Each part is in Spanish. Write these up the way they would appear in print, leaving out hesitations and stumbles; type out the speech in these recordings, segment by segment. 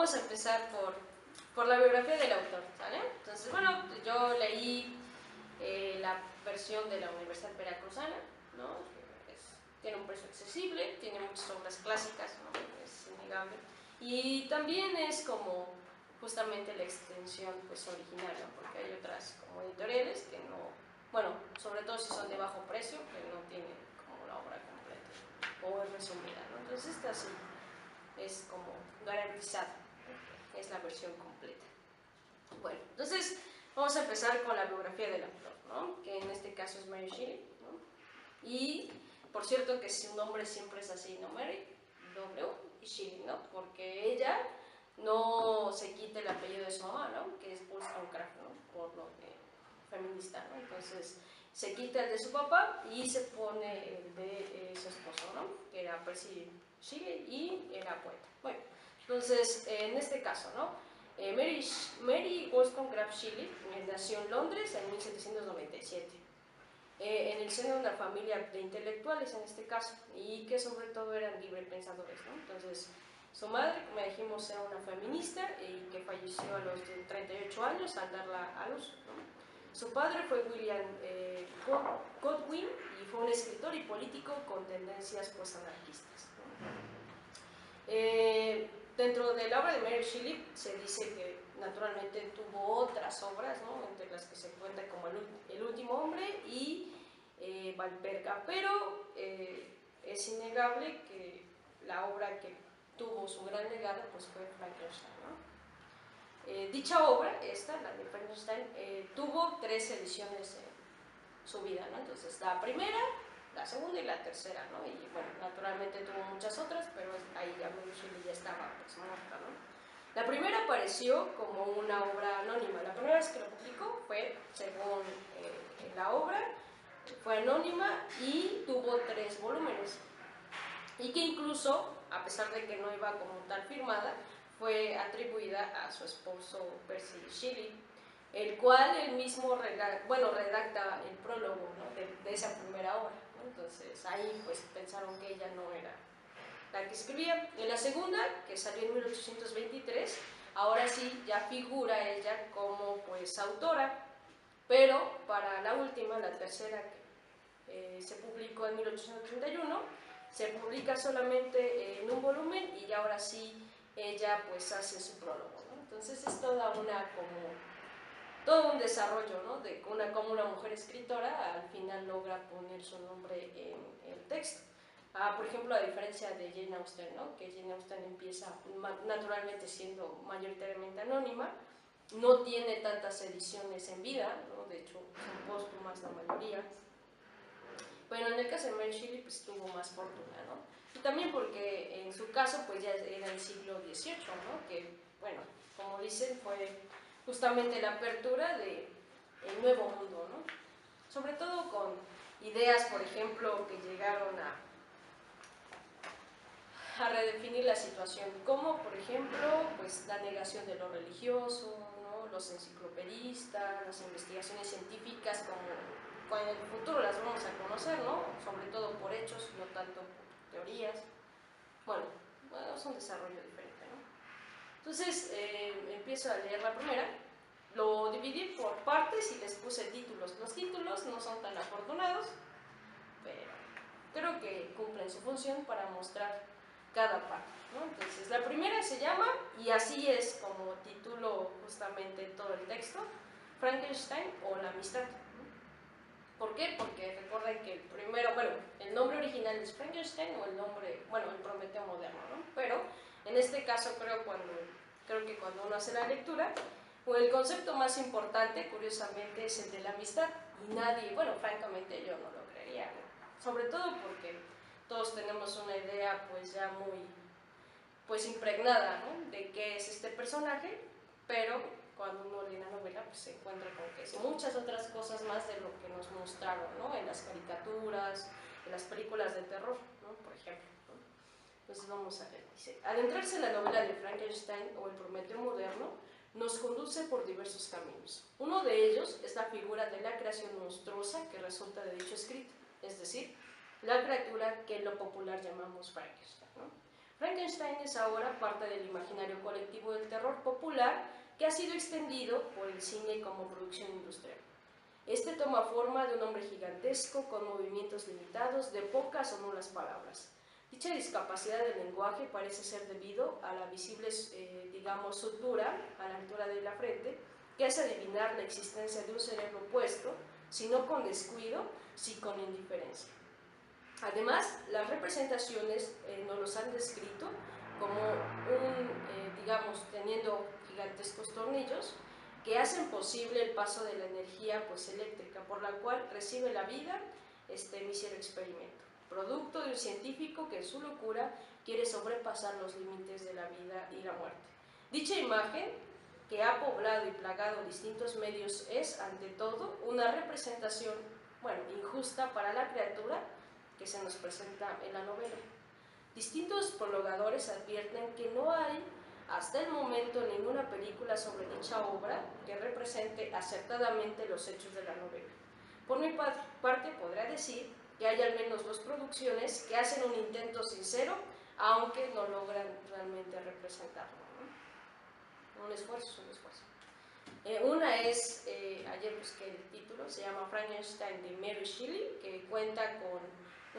vamos a empezar por la biografía del autor, ¿vale? Entonces, bueno, yo leí la versión de la Universidad Veracruzana, ¿no? Tiene un precio accesible, tiene muchas obras clásicas, ¿no? Es innegable. Y también es como justamente la extensión pues, original, ¿no? Porque hay otras como editoriales que no, bueno, sobre todo si son de bajo precio, que no tienen como la obra completa o es resumida, ¿no? Entonces esta sí es como garantizada, es la versión completa. Bueno, entonces vamos a empezar con la biografía del autor, ¿no? Que en este caso es Mary Shelley, ¿no? Y por cierto que su nombre siempre es así, ¿no? Mary, W y Shelley, ¿no? Porque ella no se quita el apellido de su mamá, ¿no? Que es Wollstonecraft, ¿no? Por lo de feminista, ¿no? Entonces se quita el de su papá y se pone el de su esposo, ¿no? Que era Percy Shelley y era poeta. Bueno, entonces en este caso, ¿no? Mary Wollstonecraft Shelley nació en Londres en 1797. En el seno de una familia de intelectuales en este caso, y que sobre todo eran librepensadores, ¿no? Entonces, su madre, como dijimos, era una feminista y que falleció a los 38 años al darla a luz, ¿no? Su padre fue William Godwin y fue un escritor y político con tendencias postanarquistas, ¿no? Dentro de la obra de Mary Shelley se dice que naturalmente tuvo otras obras, ¿no? Entre las que se cuenta como El último hombre y Valperga, pero es innegable que la obra que tuvo su gran legado pues fue Frankenstein, ¿no? Dicha obra, esta, la de Frankenstein, tuvo 3 ediciones en su vida, ¿no? Entonces la primera, la segunda y la tercera, ¿no? Y bueno, naturalmente tuvo muchas otras, pero ahí ya Mary Shelley ya estaba pues muerta, ¿no? La primera apareció como una obra anónima. La primera vez que lo publicó fue, según la obra, fue anónima y tuvo 3 volúmenes. Y que incluso, a pesar de que no iba como tal firmada, fue atribuida a su esposo Percy Shelley, el cual él mismo redacta el prólogo, ¿no? de esa primera obra, ¿no? Entonces ahí pues pensaron que ella no era la que escribía. En la segunda, que salió en 1823, ahora sí ya figura ella como pues autora, pero para la última, la tercera, que se publicó en 1831, se publica solamente en un volumen y ahora sí ella pues hace su prólogo, ¿no? Entonces es toda una como todo un desarrollo, ¿no? De como una mujer escritora al final logra poner su nombre en el texto. Por ejemplo, a diferencia de Jane Austen, ¿no? Que Jane Austen empieza naturalmente siendo mayoritariamente anónima, no tiene tantas ediciones en vida, ¿no? De hecho son póstumas la mayoría, pero en el caso de Mary Shelley pues tuvo más fortuna, ¿no? Y también porque en su caso pues ya era el siglo XVIII, ¿no? Que bueno, como dicen, fue justamente la apertura del nuevo mundo, ¿no? Sobre todo con ideas, por ejemplo, que llegaron a redefinir la situación, como por ejemplo pues la negación de lo religioso, ¿no? Los enciclopedistas, las investigaciones científicas como en el futuro las vamos a conocer, ¿no? Sobre todo por hechos, no tanto por teorías. Bueno, es un desarrollo diferente, ¿no? Entonces empiezo a leer la primera, lo dividí por partes y les puse títulos. Los títulos no son tan afortunados, pero creo que cumplen su función para mostrar cada parte, ¿no? Entonces la primera se llama, y así es como titulo justamente todo el texto, Frankenstein o la amistad. ¿Por qué? Porque recuerden que el primero, bueno, el nombre original es Frankenstein o el nombre, bueno, el Prometeo moderno, ¿no? Pero en este caso creo que cuando uno hace la lectura, pues el concepto más importante, curiosamente, es el de la amistad. Y nadie, bueno, francamente yo no lo creería, ¿no? Sobre todo porque todos tenemos una idea pues ya muy pues impregnada, ¿no? De qué es este personaje, pero cuando uno lee la novela pues se encuentra con que es muchas otras cosas más de lo que nos mostraron, ¿no? En las caricaturas, en las películas de terror, ¿no? Por ejemplo, ¿no? Entonces vamos a ver, dice, adentrarse en la novela de Frankenstein o el Prometeo moderno nos conduce por diversos caminos. Uno de ellos es la figura de la creación monstruosa que resulta de dicho escrito, es decir, la criatura que en lo popular llamamos Frankenstein, ¿no? Frankenstein es ahora parte del imaginario colectivo del terror popular que ha sido extendido por el cine como producción industrial. Este toma forma de un hombre gigantesco con movimientos limitados de pocas o nulas palabras. Dicha discapacidad del lenguaje parece ser debido a la visible, digamos, sutura a la altura de la frente, que hace adivinar la existencia de un cerebro puesto, si no con descuido, si con indiferencia. Además, las representaciones nos los han descrito como digamos, teniendo gigantescos tornillos que hacen posible el paso de la energía eléctrica, por la cual recibe la vida este mísero experimento, producto de un científico que en su locura quiere sobrepasar los límites de la vida y la muerte. Dicha imagen, que ha poblado y plagado distintos medios, es, ante todo, una representación, injusta para la criatura que se nos presenta en la novela. Distintos prologadores advierten que no hay hasta el momento ninguna película sobre dicha obra que represente acertadamente los hechos de la novela. Por mi parte, podrá decir que hay al menos dos producciones que hacen un intento sincero, aunque no logran realmente representarlo, ¿no? Un esfuerzo. Una es, ayer busqué el título, se llama Frankenstein de Mary Shelley, que cuenta con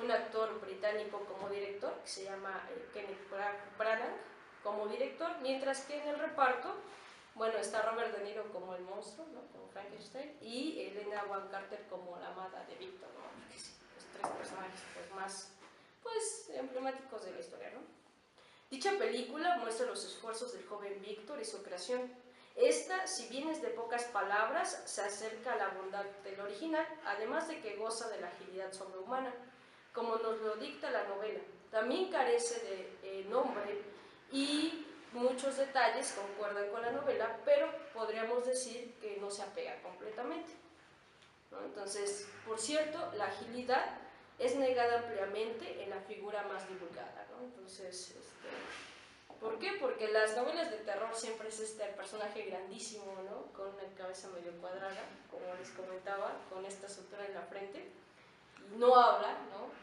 un actor británico como director, que se llama Kenneth Branagh como director, mientras que en el reparto, está Robert De Niro como el monstruo, ¿no? Como Frankenstein, y Helena Bonham Carter como la amada de Víctor, ¿no? Porque sí, los tres personajes más emblemáticos de la historia, ¿no? Dicha película muestra los esfuerzos del joven Víctor y su creación. Esta, si bien es de pocas palabras, se acerca a la bondad del original, además de que goza de la agilidad sobrehumana, como nos lo dicta la novela. También carece de nombre y muchos detalles concuerdan con la novela, pero podríamos decir que no se apega completamente, ¿no? Entonces, por cierto, la agilidad es negada ampliamente en la figura más divulgada, ¿no? Entonces, ¿por qué? Porque las novelas de terror siempre es el personaje grandísimo, ¿no? Con una cabeza medio cuadrada, como les comentaba, con esta sutura en la frente, y no habla, ¿no?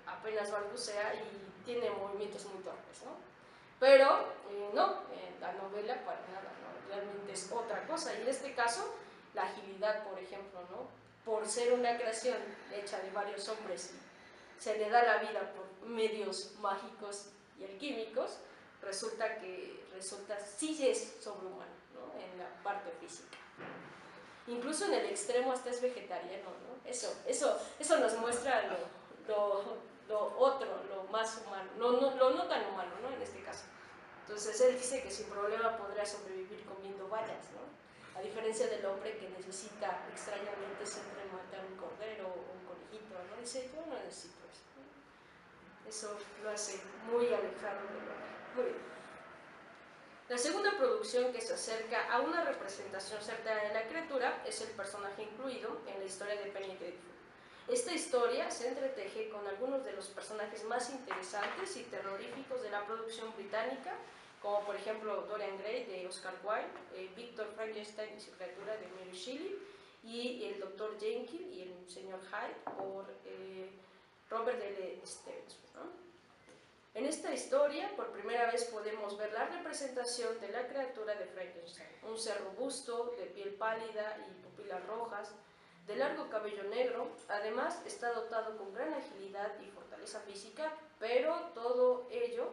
Apenas balbucea y tiene movimientos muy torpes, ¿no? Pero no, la novela para nada, ¿no? Realmente es otra cosa, y en este caso, la agilidad, por ejemplo, ¿no? Por ser una creación hecha de varios hombres y se le da la vida por medios mágicos y alquímicos, resulta sí es sobrehumano, ¿no? En la parte física. Incluso en el extremo hasta es vegetariano, ¿no? Eso nos muestra lo otro, lo más humano, lo no tan humano, ¿no? En este caso. Entonces él dice que sin problema podría sobrevivir comiendo bayas, ¿no? A diferencia del hombre que necesita extrañamente siempre matar un cordero o un conejito, ¿no? Dice, yo no necesito eso, ¿no? Eso lo hace muy alejado del hombre. Muy bien. La segunda producción que se acerca a una representación certera de la criatura es el personaje incluido en la historia de Penny Dreadful. Esta historia se entreteje con algunos de los personajes más interesantes y terroríficos de la producción británica, como por ejemplo Dorian Gray de Oscar Wilde, Victor Frankenstein y su criatura de Mary Shelley, y el Dr. Jekyll y el Sr. Hyde por Robert L. Stevenson, ¿no? En esta historia, por primera vez podemos ver la representación de la criatura de Frankenstein, un ser robusto, de piel pálida y pupilas rojas, de largo cabello negro. Además está dotado con gran agilidad y fortaleza física, pero todo ello,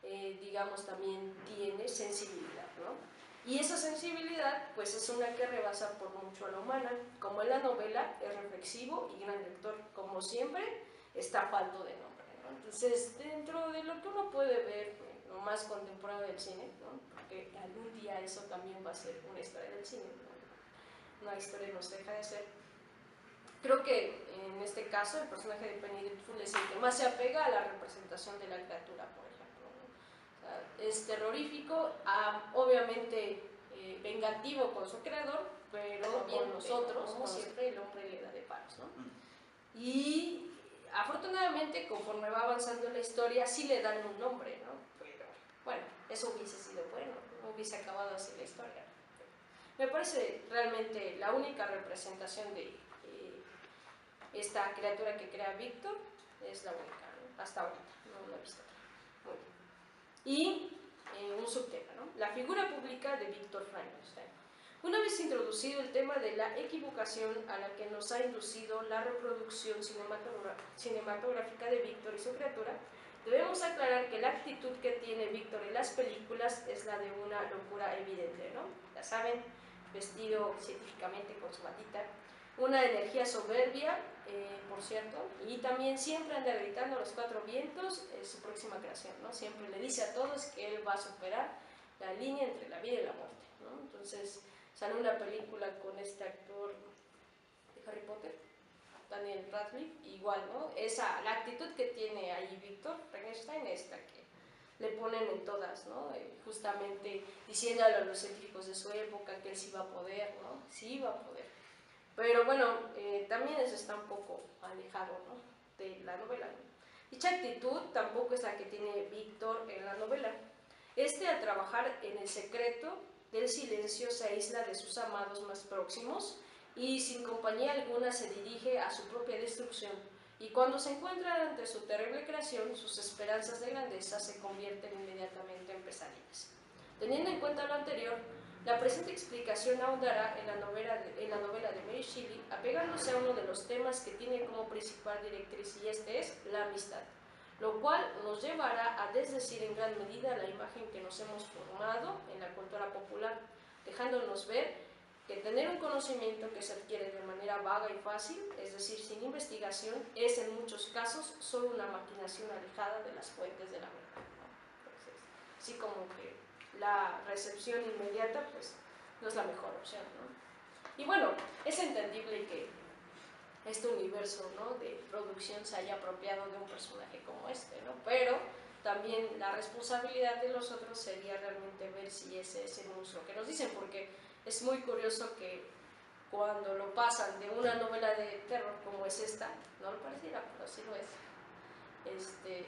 digamos, también tiene sensibilidad, ¿no? Y esa sensibilidad, pues es una que rebasa por mucho a la humana. Como en la novela, es reflexivo y gran lector, como siempre, está falto de nombre. Entonces, dentro de lo que uno puede ver, lo más contemporáneo del cine, ¿no? Porque algún día eso también va a ser una historia del cine, ¿no? Una historia nos deja de ser. Creo que en este caso el personaje de Penny Dreadful es el que más se apega a la representación de la criatura, por ejemplo, ¿no? O sea, es terrorífico, obviamente vengativo con su creador, pero con nosotros, como siempre, el hombre le da de palos, ¿no? Y afortunadamente, conforme va avanzando la historia, sí le dan un nombre, ¿no? Pero, bueno, eso hubiese sido bueno, no hubiese acabado así la historia. Me parece realmente la única representación de esta criatura que crea Víctor, es la única, ¿no? Hasta ahorita, no la he visto otra. Muy bien. Y un subtema, ¿no? La figura pública de Víctor Frankenstein. Una vez introducido el tema de la equivocación a la que nos ha inducido la reproducción cinematográfica de Víctor y su criatura, debemos aclarar que la actitud que tiene Víctor en las películas es la de una locura evidente, ¿no? Ya saben, vestido científicamente con su batita, una energía soberbia, por cierto, y también siempre anda gritando a los cuatro vientos su próxima creación, ¿no? Siempre le dice a todos que él va a superar la línea entre la vida y la muerte, ¿no? Entonces sale una película con este actor de Harry Potter, Daniel Radcliffe, igual, ¿no? La actitud que tiene ahí Víctor Frankenstein es esta que le ponen en todas, ¿no? Justamente diciéndole a los científicos de su época que él sí iba a poder, ¿no? Sí iba a poder. Pero bueno, también eso está un poco alejado, ¿no? De la novela, ¿no? Dicha actitud tampoco es la que tiene Víctor en la novela. Al trabajar en el secreto del silencio, se aísla de sus amados más próximos y sin compañía alguna se dirige a su propia destrucción. Y cuando se encuentra ante su terrible creación, sus esperanzas de grandeza se convierten inmediatamente en pesadillas. Teniendo en cuenta lo anterior, la presente explicación ahondará en la novela de Mary Shelley, apegándose a uno de los temas que tiene como principal directriz, y este es la amistad, lo cual nos llevará a desdecir en gran medida la imagen que nos hemos formado en la cultura popular, dejándonos ver que tener un conocimiento que se adquiere de manera vaga y fácil, es decir, sin investigación, es en muchos casos solo una maquinación alejada de las fuentes de la verdad, ¿no? Entonces, así como que la recepción inmediata pues no es la mejor opción, ¿no? Y bueno, es entendible que este universo, ¿no?, de producción se haya apropiado de un personaje como este, ¿no? Pero también la responsabilidad de los otros sería realmente ver si ese es el monstruo que nos dicen, porque es muy curioso que cuando lo pasan de una novela de terror como es esta, no lo pareciera, pero sí lo es,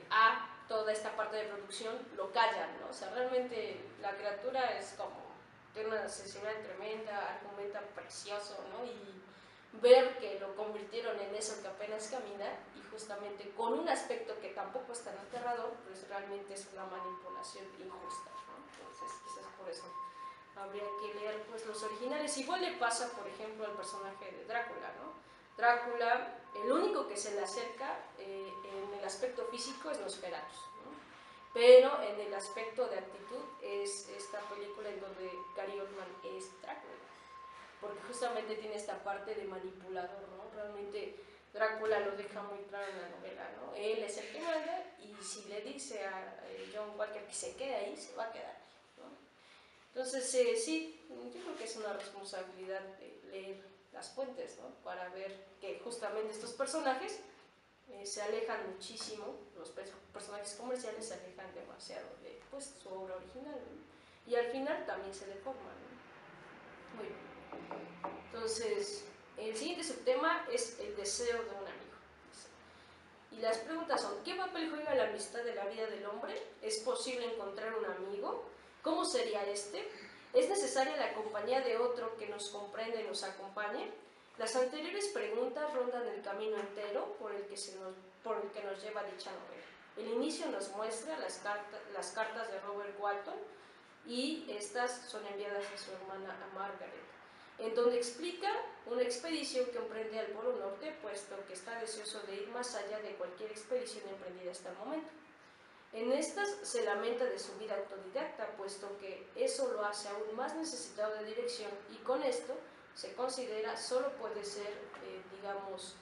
a toda esta parte de producción, lo callan, ¿no? O sea, realmente la criatura es como, tiene una sensibilidad tremenda, argumenta precioso, ¿no? Y ver que lo convirtieron en eso que apenas camina, y justamente con un aspecto que tampoco es tan aterrador, pues realmente es una manipulación injusta, ¿no? Entonces, quizás por eso habría que leer pues los originales. Igual le pasa, por ejemplo, al personaje de Drácula, ¿no? Drácula, el único que se le acerca en el aspecto físico es Nosferatu, ¿no? Pero en el aspecto de actitud es esta película en donde Gary Oldman es Drácula, porque justamente tiene esta parte de manipulador, ¿no? Realmente Drácula lo deja muy claro en la novela, ¿no? Él es el que manda, y si le dice a John Walker que se quede ahí, se va a quedar, ¿no? Entonces, sí, yo creo que es una responsabilidad de leer las fuentes, ¿no? Para ver que justamente estos personajes se alejan muchísimo, los personajes comerciales se alejan demasiado de pues, su obra original, ¿no? Y al final también se deforman, ¿no? Muy bien. Entonces, el siguiente subtema es el deseo de un amigo. Y las preguntas son: ¿qué papel juega la amistad en la vida del hombre? ¿Es posible encontrar un amigo? ¿Cómo sería este? ¿Es necesaria la compañía de otro que nos comprenda y nos acompañe? Las anteriores preguntas rondan el camino entero por el que nos lleva dicha novela. El inicio nos muestra las cartas de Robert Walton, y estas son enviadas a su hermana, a Margaret, en donde explica una expedición que emprende al Polo Norte, puesto que está deseoso de ir más allá de cualquier expedición emprendida hasta el momento. En estas se lamenta de su vida autodidacta, puesto que eso lo hace aún más necesitado de dirección, y con esto se considera solo puede ser, digamos,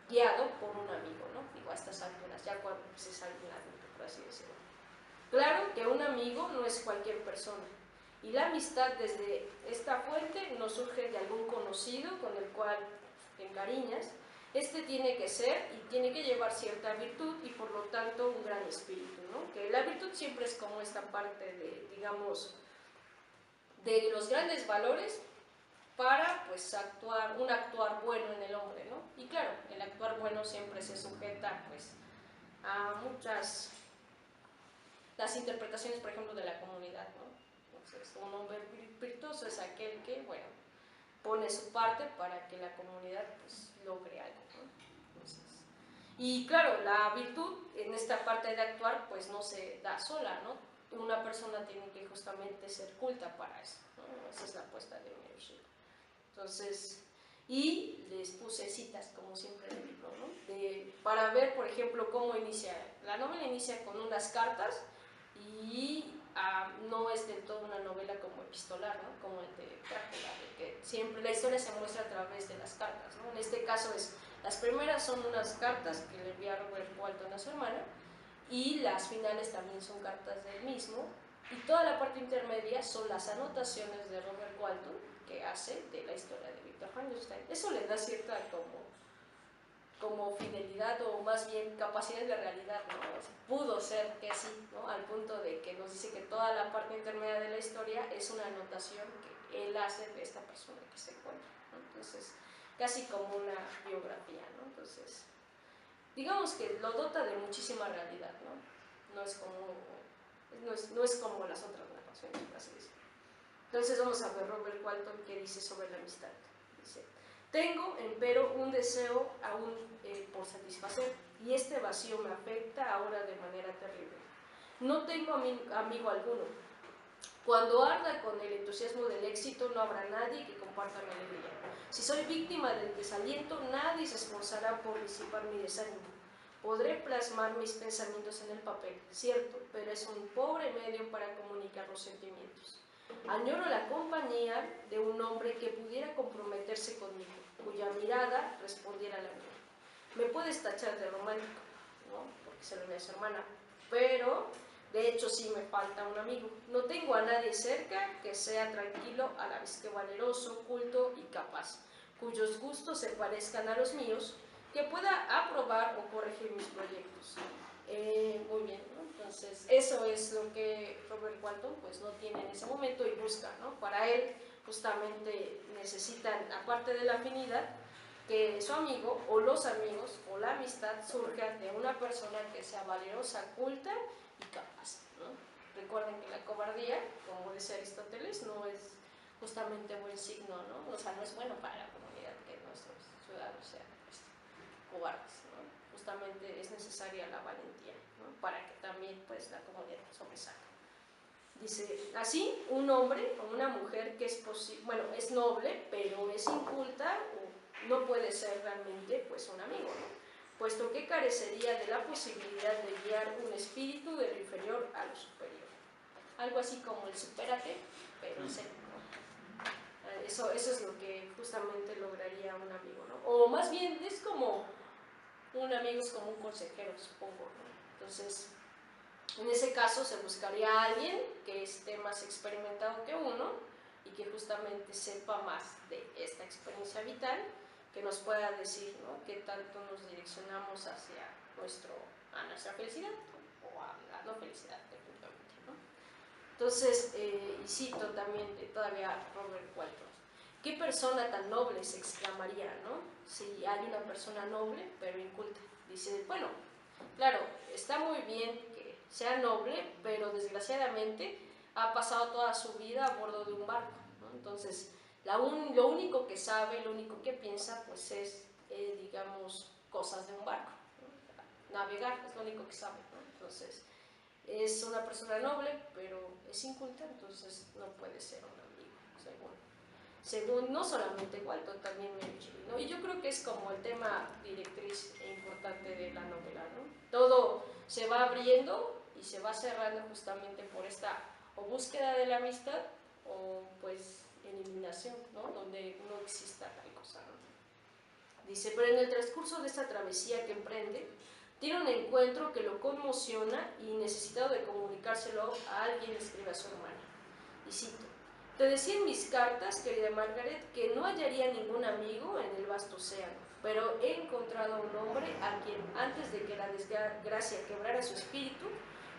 guiado por un amigo, ¿no? Digo, a estas alturas, ya cuando se sale un adulto, por así decirlo. Claro que un amigo no es cualquier persona, y la amistad desde esta fuente no surge de algún conocido con el cual te encariñas. Tiene que ser y tiene que llevar cierta virtud, y por lo tanto un gran espíritu, ¿no? Que la virtud siempre es como esta parte de, digamos, de los grandes valores para pues un actuar bueno en el hombre, ¿no? Y claro, el actuar bueno siempre se sujeta pues a muchas, las interpretaciones, por ejemplo, de la comunidad, ¿no? Entonces, un hombre virtuoso es aquel que, bueno, pone su parte para que la comunidad pues logre algo, ¿no? Entonces, y claro, la virtud en esta parte de actuar pues no se da sola, ¿no? una persona tiene que justamente ser culta para eso, ¿no? Esa es la apuesta de Mary Shelley. Entonces, y les puse citas, como siempre en el libro, ¿no? Para ver, por ejemplo, cómo inicia. La novela inicia con unas cartas y no es del todo una novela como epistolar, ¿no? Como el de Drácula, de que siempre la historia se muestra a través de las cartas, ¿no? En este caso las primeras son unas cartas que le envía Robert Walton a su hermana, y las finales también son cartas del mismo, y toda la parte intermedia son las anotaciones de Robert Walton que hace de la historia de Victor Frankenstein. Eso le da cierta como fidelidad, o más bien capacidad de realidad, ¿no? O sea, pudo ser que sí, ¿no? Al punto de que nos dice que toda la parte intermedia de la historia es una anotación que él hace de esta persona que se encuentra, ¿no? Entonces, casi como una biografía, ¿no? Entonces, digamos que lo dota de muchísima realidad, ¿no? No es como las otras narraciones, por así decirlo. Entonces vamos a ver Robert Walton qué dice sobre la amistad. Dice: tengo, empero, un deseo aún por satisfacer, y este vacío me afecta ahora de manera terrible. No tengo amigo alguno. Cuando arda con el entusiasmo del éxito, no habrá nadie que comparta mi alegría. Si soy víctima del desaliento, nadie se esforzará por disipar mi desánimo. Podré plasmar mis pensamientos en el papel, cierto, pero es un pobre medio para comunicar los sentimientos. Añoro la compañía de un hombre que pudiera comprometerse conmigo, cuya mirada respondiera a la mía. Me puedes tachar de romántico, ¿no? Porque se lo ve a su hermana, pero de hecho sí me falta un amigo. No tengo a nadie cerca que sea tranquilo, a la vez que valeroso, culto y capaz, cuyos gustos se parezcan a los míos, que pueda aprobar o corregir mis proyectos. Muy bien, ¿no? Entonces eso es lo que Robert Walton pues no tiene en ese momento y busca, ¿no? Para él justamente necesitan, aparte de la afinidad, que su amigo o los amigos o la amistad surjan de una persona que sea valerosa, culta y capaz, ¿no? Recuerden que la cobardía, como dice Aristóteles, no es justamente buen signo, ¿no? O sea, no es bueno para la comunidad que nuestros ciudadanos sean cobardes, ¿no? Justamente es necesaria la valentía, ¿no? Para que también pues la comunidad sobresalga. Dice, así un hombre o una mujer que es noble, pero es inculta, o no puede ser realmente pues un amigo, ¿no? Puesto que carecería de la posibilidad de guiar un espíritu de lo inferior a lo superior. Algo así como el supérate, pero en serio, ¿no? Eso es lo que justamente lograría un amigo, ¿no? O más bien es como un amigo, es como un consejero, supongo, ¿no? Entonces, en ese caso se buscaría a alguien que esté más experimentado que uno y que justamente sepa más de esta experiencia vital, que nos pueda decir, ¿no?, qué tanto nos direccionamos hacia a nuestra felicidad o a la no felicidad, definitivamente, ¿no? Entonces, y cito también todavía Robert Walton: ¿qué persona tan noble?, se exclamaría, ¿no?, si hay una persona noble pero inculta. Dice, bueno, claro, está muy bien que sea noble, pero desgraciadamente ha pasado toda su vida a bordo de un barco, ¿no? Entonces, lo único que sabe, lo único que piensa, pues es, digamos, cosas de un barco, ¿no? Navegar es lo único que sabe, ¿no? Entonces, es una persona noble, pero es inculta, entonces no puede ser un amigo, según no solamente Walton, también Mary Shelley, ¿no? Y yo creo que es como el tema directriz e importante de la novela, ¿no? Todo se va abriendo y se va cerrando justamente por esta o búsqueda de la amistad o pues eliminación, ¿no?, donde no exista tal cosa, ¿no? Dice, pero en el transcurso de esta travesía que emprende, tiene un encuentro que lo conmociona y, necesitado de comunicárselo a alguien, escribe a su hermana. Y cito: te decía en mis cartas, querida Margaret, que no hallaría ningún amigo en el vasto océano, pero he encontrado a un hombre a quien, antes de que la desgracia quebrara su espíritu,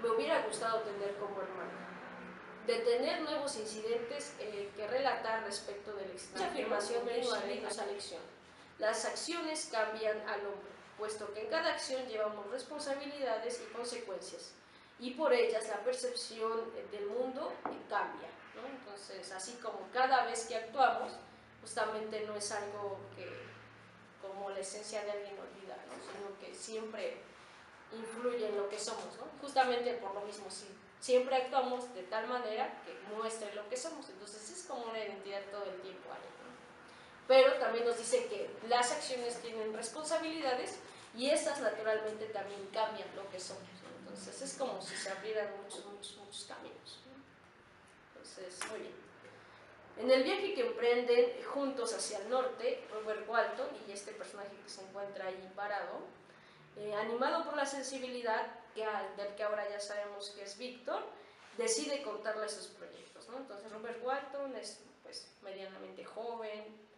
me hubiera gustado tener como hermano. De tener nuevos incidentes que relatar respecto de la extraña afirmación de Shelley nos da lección. Las acciones cambian al hombre, puesto que en cada acción llevamos responsabilidades y consecuencias, y por ellas la percepción del mundo cambia, ¿no? Entonces, así como cada vez que actuamos, justamente no es algo que, como la esencia de alguien, olvida, ¿no?, sino que siempre influye en lo que somos, ¿no? Justamente por lo mismo, si siempre actuamos de tal manera que muestre lo que somos. Entonces es como una identidad todo el tiempo ahí, ¿no? Pero también nos dice que las acciones tienen responsabilidades y estas naturalmente también cambian lo que somos, ¿no? Entonces es como si se abrieran muchos caminos, ¿no? Entonces, muy bien. En el viaje que emprenden juntos hacia el norte, Robert Walton y este personaje que se encuentra ahí parado, animado por la sensibilidad del que ahora ya sabemos que es Víctor, decide contarle sus proyectos, ¿no? Entonces Robert Walton es pues medianamente joven,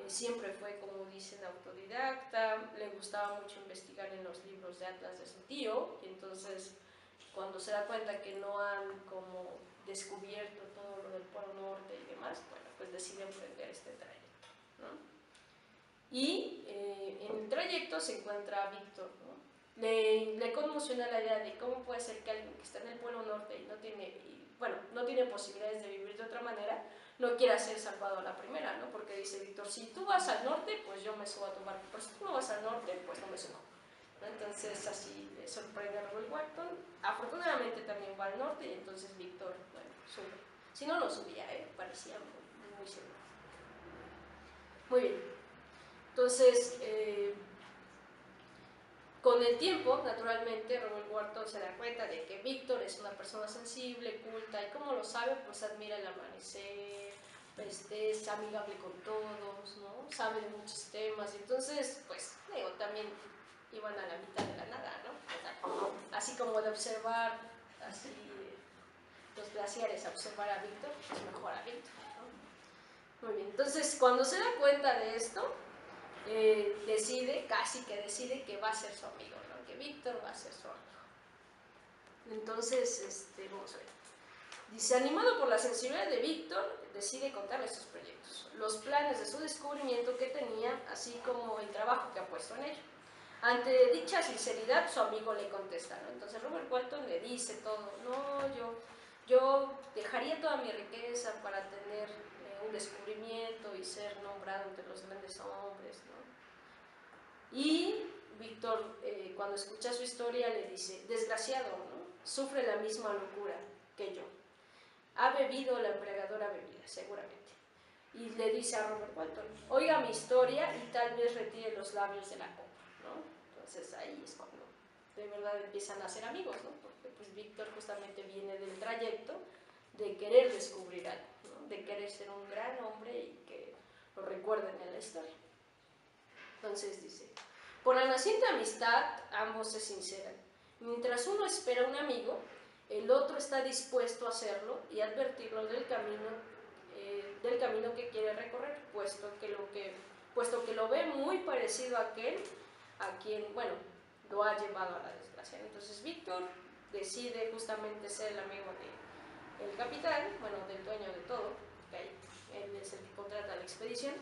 siempre fue, como dicen, autodidacta, le gustaba mucho investigar en los libros de atlas de su tío, y entonces cuando se da cuenta que no han como descubierto todo lo del Polo Norte y demás, bueno, pues decide emprender este trayecto, ¿no? Y en el trayecto se encuentra a Víctor, ¿no? Le conmociona la idea de cómo puede ser que alguien que está en el Polo Norte y no tiene posibilidades de vivir de otra manera, no quiera ser salvado a la primera, ¿no? Porque dice Víctor, si tú vas al norte, pues yo me subo a tu barco, pero si tú no vas al norte, pues no me subo, ¿no? Entonces así le sorprende a Robert Walton. Afortunadamente también va al norte y entonces Víctor, bueno, sube. Si no, no subía, parecía muy seguro. Muy bien. Entonces, con el tiempo, naturalmente, Robert Walton se da cuenta de que Víctor es una persona sensible, culta, y como lo sabe, pues admira el amanecer, es amigable con todos, ¿no? Sabe de muchos temas, y entonces, pues, digo, también iban a la mitad de la nada, ¿no? O sea, así como de observar así los glaciares, a observar a Víctor, pues mejor a Víctor, ¿no? Muy bien, entonces, cuando se da cuenta de esto, casi que decide que va a ser su amigo, ¿no? Que Víctor va a ser su amigo. Entonces, vamos a ver. Dice, animado por la sensibilidad de Víctor, decide contarle sus proyectos, los planes de su descubrimiento que tenía, así como el trabajo que ha puesto en ello. Ante dicha sinceridad, su amigo le contesta, ¿no? Entonces Robert Walton le dice todo, no, yo dejaría toda mi riqueza para tener un descubrimiento y ser nombrado entre los grandes hombres, ¿no? Y Víctor, cuando escucha su historia, le dice, desgraciado, ¿no? Sufre la misma locura que yo. Ha bebido la embriagadora bebida, seguramente. Y le dice a Robert Walton, oiga mi historia y tal vez retire los labios de la copa, ¿no? Entonces ahí es cuando de verdad empiezan a ser amigos, ¿no? Porque pues Víctor justamente viene del trayecto de querer descubrir algo, ¿no? De querer ser un gran hombre y que lo recuerden en la historia. Entonces dice, por la naciente amistad ambos se sinceran. Mientras uno espera un amigo, el otro está dispuesto a hacerlo y advertirlo del camino que quiere recorrer, puesto que lo ve muy parecido a aquel a quien, bueno, lo ha llevado a la desgracia. Entonces Víctor decide justamente ser el amigo del capitán, bueno, del dueño de todo, que él es el que contrata la expedición,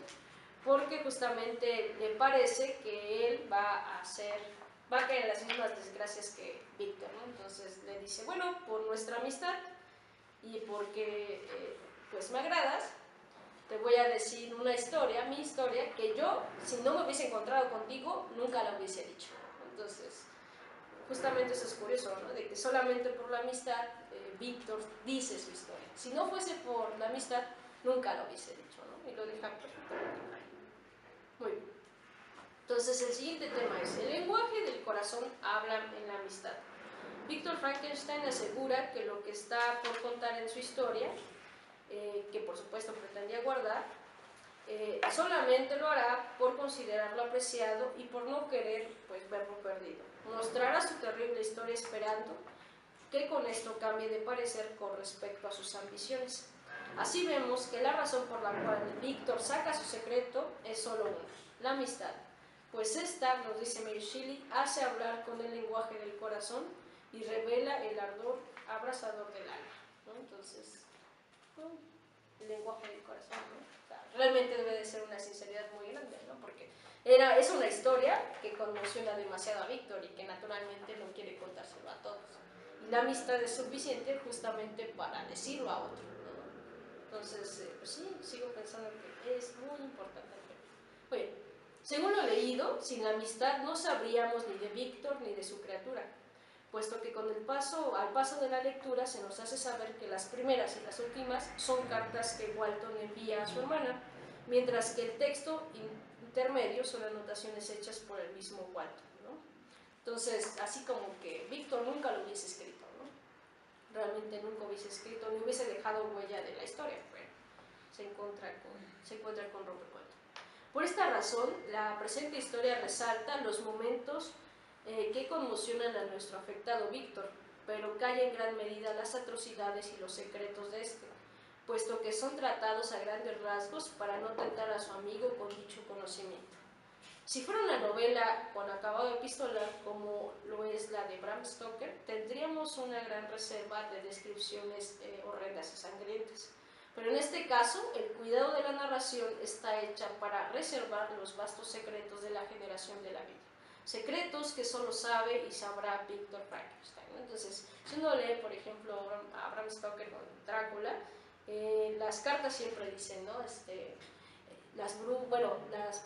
porque justamente le parece que él va a caer en las mismas desgracias que Víctor, ¿no? Entonces le dice, bueno, por nuestra amistad y porque pues me agradas, te voy a decir una historia, mi historia, que yo, si no me hubiese encontrado contigo, nunca la hubiese dicho. Entonces, justamente eso es curioso, ¿no? De que solamente por la amistad Víctor dice su historia. Si no fuese por la amistad, nunca lo hubiese dicho, ¿no? Y lo deja perfectamente claro. Muy bien. Entonces el siguiente tema es, el lenguaje del corazón habla en la amistad. Víctor Frankenstein asegura que lo que está por contar en su historia, que por supuesto pretendía guardar, solamente lo hará por considerarlo apreciado y por no querer pues, verlo perdido. Mostrará su terrible historia esperando que con esto cambie de parecer con respecto a sus ambiciones. Así vemos que la razón por la cual Víctor saca su secreto es solo una, la amistad, pues esta, nos dice Mary Shelley, hace hablar con el lenguaje del corazón y revela el ardor abrasador del alma, ¿no? Entonces, el lenguaje del corazón, ¿no? O sea, realmente debe de ser una sinceridad muy grande, ¿no? Porque es una historia que conmociona demasiado a Víctor y que naturalmente no quiere contárselo a todos. Y la amistad es suficiente justamente para decirlo a otro, ¿no? Entonces, pues sí, sigo pensando que es muy importante. Oye, según lo leído, sin la amistad no sabríamos ni de Víctor ni de su criatura. puesto que al paso de la lectura se nos hace saber que las primeras y las últimas son cartas que Walton envía a su hermana, mientras que el texto intermedio son anotaciones hechas por el mismo Walton, ¿no? Entonces, así como que Víctor nunca lo hubiese escrito, ¿no? Realmente nunca hubiese escrito, ni hubiese dejado huella de la historia, pero se encuentra con Robert Walton. Por esta razón, la presente historia resalta los momentos que conmocionan a nuestro afectado Víctor, pero calla en gran medida las atrocidades y los secretos de este, puesto que son tratados a grandes rasgos para no tentar a su amigo con dicho conocimiento. Si fuera una novela con acabado epistolar, como lo es la de Bram Stoker, tendríamos una gran reserva de descripciones horrendas y sangrientas. Pero en este caso, el cuidado de la narración está hecha para reservar los vastos secretos de la generación de la vida. Secretos que solo sabe y sabrá Víctor Frankenstein, ¿no? Entonces, si uno lee, por ejemplo, a Bram Stoker con Drácula, las cartas siempre dicen, ¿no? Las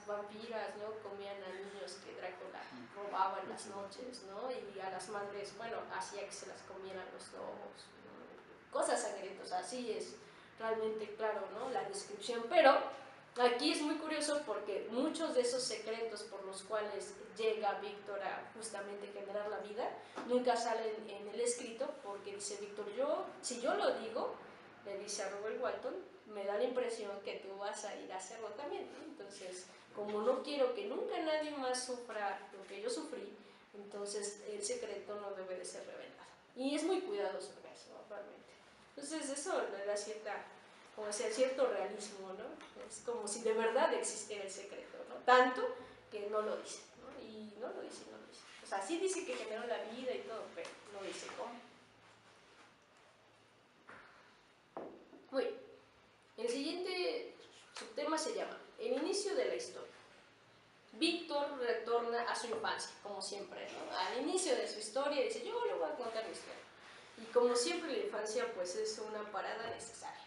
vampiras, ¿no? Comían a niños que Drácula robaba en las noches, ¿no? Y a las madres, bueno, hacía que se las comieran los lobos, ¿no? Cosas sangrientas, así es realmente claro, ¿no? La descripción, pero aquí es muy curioso porque muchos de esos secretos por los cuales llega Víctor a justamente generar la vida nunca salen en el escrito, porque dice Víctor, si yo lo digo, le dice a Robert Walton, me da la impresión que tú vas a ir a hacerlo también, ¿no? Entonces, como no quiero que nunca nadie más sufra lo que yo sufrí, entonces el secreto no debe de ser revelado. Y es muy cuidadoso en eso, ¿no? Realmente. Entonces eso le da cierto realismo, ¿no? Es como si de verdad existiera el secreto, ¿no? Tanto que no lo dice, ¿no? Y no lo dice. O sea, sí dice que generó la vida y todo, pero no dice cómo. Muy bien. El siguiente subtema se llama El inicio de la historia. Víctor retorna a su infancia, como siempre, ¿no? Al inicio de su historia dice, yo le voy a contar mi historia. Y como siempre la infancia pues es una parada necesaria.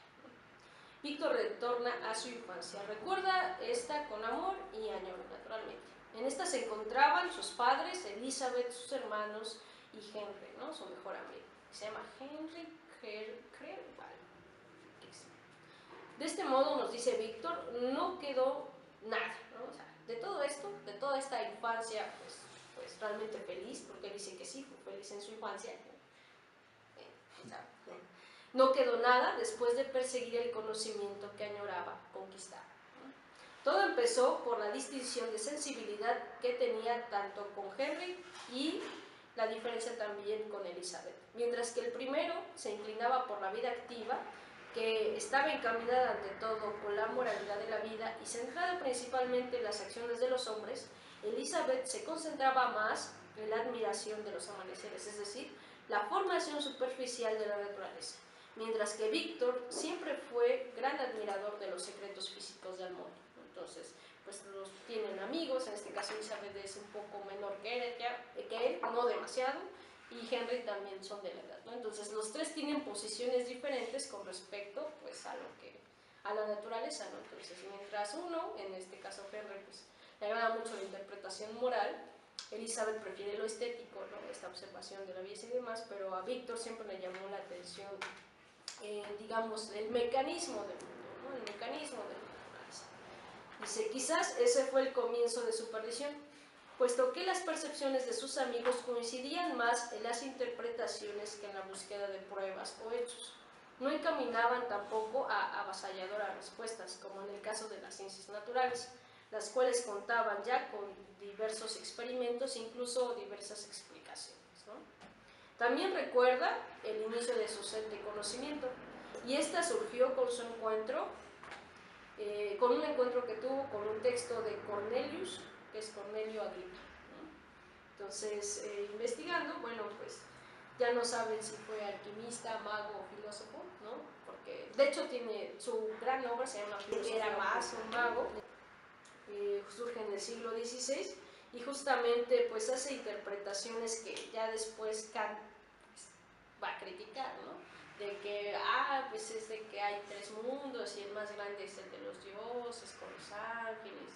Víctor retorna a su infancia, recuerda esta con amor y añoro, naturalmente. En esta se encontraban sus padres, Elizabeth, sus hermanos y Henry, ¿no? Su mejor amigo. Se llama Henry Creval. De este modo, nos dice Víctor, no quedó nada, ¿no? O sea, de todo esto, de toda esta infancia, pues realmente feliz, porque dice que sí, fue feliz en su infancia, no quedó nada después de perseguir el conocimiento que añoraba conquistar. Todo empezó por la distinción de sensibilidad que tenía tanto con Henry y la diferencia también con Elizabeth. Mientras que el primero se inclinaba por la vida activa, que estaba encaminada ante todo por la moralidad de la vida y centrada principalmente en las acciones de los hombres, Elizabeth se concentraba más en la admiración de los amaneceres, es decir, la formación superficial de la naturaleza, mientras que Víctor siempre fue gran admirador de los secretos físicos del mundo. Entonces, pues los tienen amigos, en este caso Elizabeth es un poco menor que él, no demasiado, y Henry también son de la edad, ¿no? Entonces los tres tienen posiciones diferentes con respecto pues a la naturaleza, ¿no? Entonces mientras uno, en este caso Henry, pues le agrada mucho la interpretación moral, Elizabeth prefiere lo estético, ¿no? Esta observación de la belleza y demás, pero a Víctor siempre le llamó la atención digamos el mecanismo del mundo, ¿no? El mecanismo de la naturaleza. Dice, quizás ese fue el comienzo de su perdición, puesto que las percepciones de sus amigos coincidían más en las interpretaciones que en la búsqueda de pruebas o hechos. No encaminaban tampoco a avasalladoras respuestas, como en el caso de las ciencias naturales, las cuales contaban ya con diversos experimentos e incluso diversas explicaciones, ¿no? También recuerda el inicio de su sed de conocimiento, y esta surgió con su encuentro, con un encuentro que tuvo con un texto de Cornelius, que es Cornelio Agripa, ¿no? Entonces, investigando, bueno, pues ya no saben si fue alquimista, mago o filósofo, ¿no? Porque de hecho tiene su gran obra, se llama Filosofía, era más un mago, surge en el siglo XVI y justamente pues hace interpretaciones que ya después Kant pues, va a criticar, ¿no? De que, pues es de que hay tres mundos y el más grande es el de los dioses con los ángeles,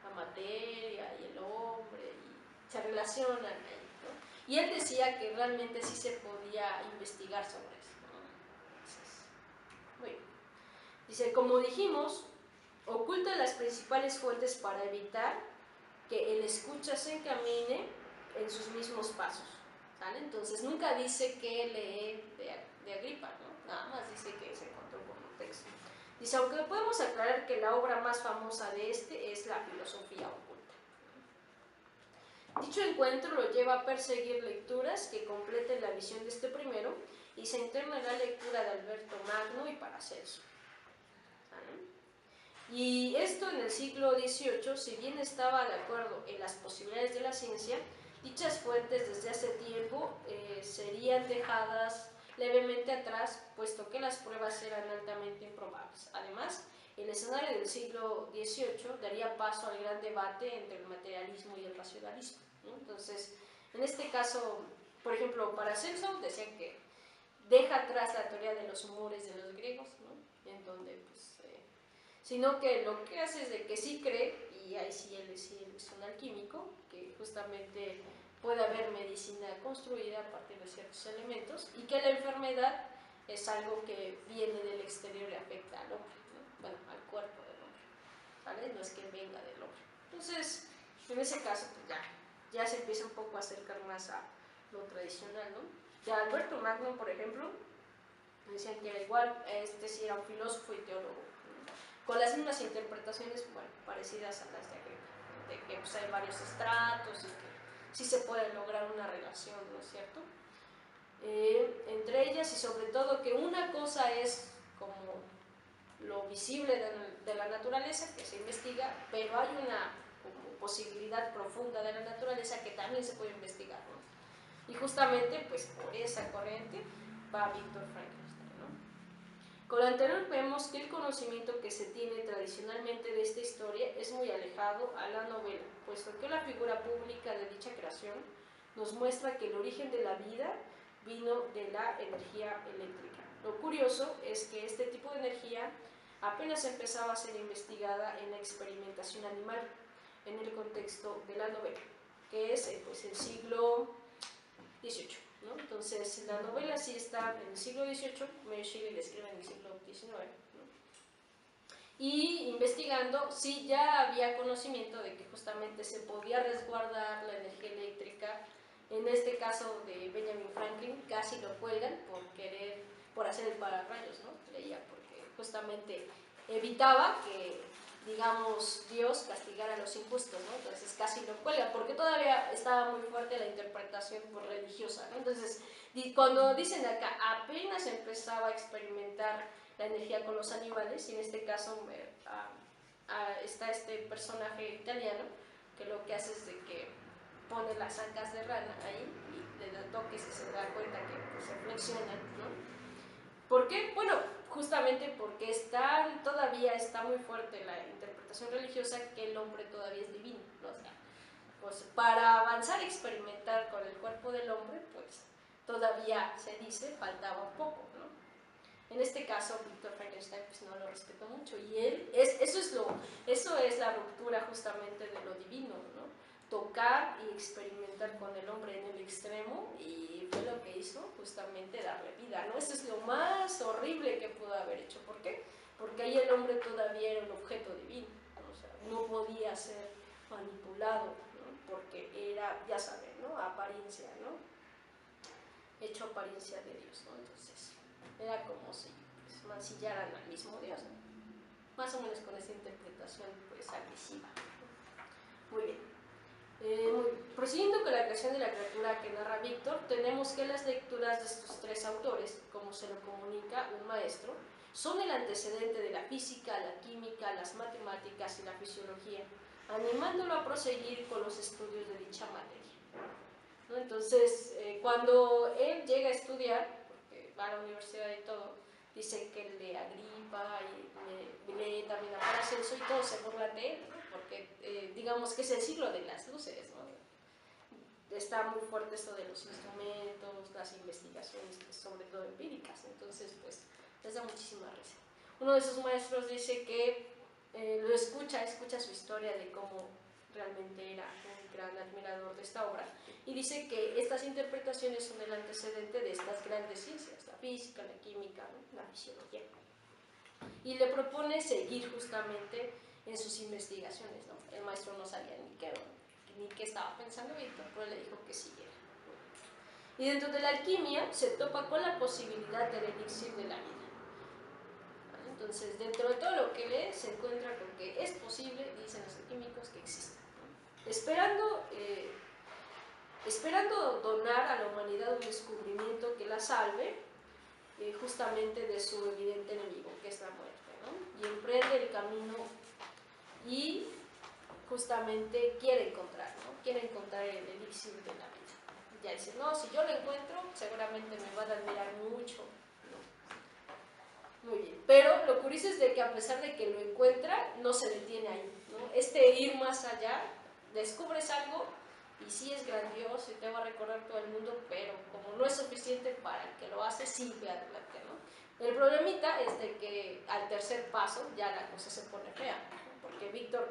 la materia y el hombre, y se relacionan ahí, ¿no? y él decía que realmente sí se podía investigar sobre eso, ¿no? Entonces, muy bien. Dice, como dijimos, oculta las principales fuentes para evitar que el escucha se encamine en sus mismos pasos, ¿vale? Entonces nunca dice que lee de Agripa, ¿no? Nada más dice que se encontró con un texto. Dice, aunque podemos aclarar que la obra más famosa de este es la filosofía oculta. Dicho encuentro lo lleva a perseguir lecturas que completen la visión de este primero y se interna en la lectura de Alberto Magno y Paracelso. Y esto en el siglo XVIII, si bien estaba de acuerdo en las posibilidades de la ciencia, dichas fuentes desde hace tiempo serían dejadas levemente atrás, puesto que las pruebas eran altamente improbables. Además, el escenario del siglo XVIII daría paso al gran debate entre el materialismo y el racionalismo, ¿no? Entonces, en este caso, por ejemplo, Paracelso decía que deja atrás la teoría de los humores de los griegos, ¿no? En donde pues, sino que lo que hace es de que sí cree, y ahí sí él es un alquímico, que justamente puede haber medicina construida a partir de ciertos elementos, y que la enfermedad es algo que viene del exterior y afecta al hombre, ¿no? Bueno, al cuerpo del hombre, ¿vale? No es que venga del hombre. Entonces, en ese caso, pues ya se empieza un poco a acercar más a lo tradicional, ¿no? Ya Alberto Magno, por ejemplo, decían que era igual, sí era un filósofo y teólogo, con las mismas interpretaciones, bueno, parecidas a las de Agripa, de que pues, hay varios estratos y que sí se puede lograr una relación, ¿no es cierto? Entre ellas, y sobre todo que una cosa es como lo visible de la naturaleza, que se investiga, pero hay una como posibilidad profunda de la naturaleza que también se puede investigar, ¿no? Y justamente, pues por esa corriente va Víctor Frankl. Con lo anterior vemos que el conocimiento que se tiene tradicionalmente de esta historia es muy alejado a la novela, puesto que la figura pública de dicha creación nos muestra que el origen de la vida vino de la energía eléctrica. Lo curioso es que este tipo de energía apenas empezaba a ser investigada en la experimentación animal en el contexto de la novela, que es pues, el siglo XVIII. ¿no? Entonces, la novela sí está en el siglo XVIII, Mary Shelley la escribe en el siglo XIX, ¿no? Y investigando, sí ya había conocimiento de que justamente se podía resguardar la energía eléctrica. En este caso de Benjamin Franklin, casi lo cuelgan por hacer el pararrayos, ¿no? Creía, porque justamente evitaba que, digamos, Dios castigara a los injustos, ¿no? Entonces casi lo cuelga, porque todavía estaba muy fuerte la interpretación religiosa, ¿no? Entonces, cuando dicen acá, apenas empezaba a experimentar la energía con los animales, y en este caso está este personaje italiano, que lo que hace es de que pone las ancas de rana ahí, y le da toques y se da cuenta que pues, se flexionan, ¿no? ¿Por qué? Bueno, justamente porque todavía está muy fuerte la interpretación religiosa que el hombre todavía es divino, ¿no? O sea, pues para avanzar y experimentar con el cuerpo del hombre, pues todavía se dice faltaba un poco, ¿no? En este caso, Víctor Frankenstein pues, no lo respetó mucho, y eso es la ruptura justamente de lo divino, ¿no? Tocar y experimentar con el hombre en el extremo, y fue lo que hizo justamente darle vida, ¿no? Eso es lo más horrible que pudo haber hecho. ¿Por qué? Porque ahí el hombre todavía era un objeto divino, ¿no? O sea, no podía ser manipulado, ¿no? Porque era, ya saben, ¿no? Apariencia, ¿no? Hecho apariencia de Dios, ¿no? Entonces, era como si pues, mancillaran al mismo Dios, ¿no? Más o menos con esa interpretación pues agresiva, ¿no? Muy bien. Prosiguiendo con la creación de la criatura que narra Víctor, tenemos que las lecturas de estos tres autores, como se lo comunica un maestro, son el antecedente de la física, la química, las matemáticas y la fisiología, animándolo a proseguir con los estudios de dicha materia, ¿no? Entonces, cuando él llega a estudiar, porque va a la universidad y todo, dice que lee a Agripa y lee también a Paracelso, y todos se burlan de él, ¿no? Porque digamos que es el siglo de las luces, ¿no? Está muy fuerte esto de los instrumentos, las investigaciones, sobre todo empíricas, entonces pues les da muchísima risa. Uno de sus maestros dice que lo escucha su historia de cómo realmente era un gran admirador de esta obra, y dice que estas interpretaciones son el antecedente de estas grandes ciencias, la física, la química, ¿no?, la fisiología. Y le propone seguir justamente en sus investigaciones, ¿no? El maestro no sabía ni qué estaba pensando Víctor, pero le dijo que siguiera. Y dentro de la alquimia se topa con la posibilidad del elixir de la vida. ¿Vale? Entonces, dentro de todo lo que lee, se encuentra con que es posible, dicen los alquímicos, que exista, ¿no? Esperando donar a la humanidad un descubrimiento que la salve, justamente de su evidente enemigo, que es la muerte, ¿no? Y emprende el camino y justamente quiere encontrar, ¿no? Quiere encontrar el elixir de la vida. Ya dice, no, si yo lo encuentro, seguramente me van a admirar mucho, ¿no? Muy bien, pero lo curioso es de que a pesar de que lo encuentra, no se detiene ahí, ¿no? Ir más allá, descubres algo y sí es grandioso y te va a recordar todo el mundo, pero como no es suficiente para el que lo hace, sigue adelante, ¿no? El problemita es de que al tercer paso ya la cosa se pone fea, ¿no? Porque Víctor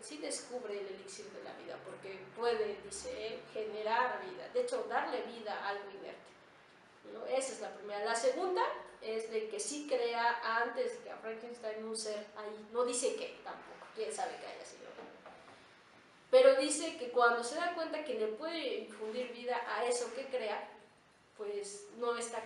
sí descubre el elixir de la vida, porque puede, dice él, generar vida, de hecho darle vida a algo inerte, ¿no? Esa es la primera. La segunda es de que sí crea antes que a Frankenstein un ser ahí, no dice qué tampoco, quién sabe qué haya sido, pero dice que cuando se da cuenta que le puede infundir vida a eso que crea, pues no está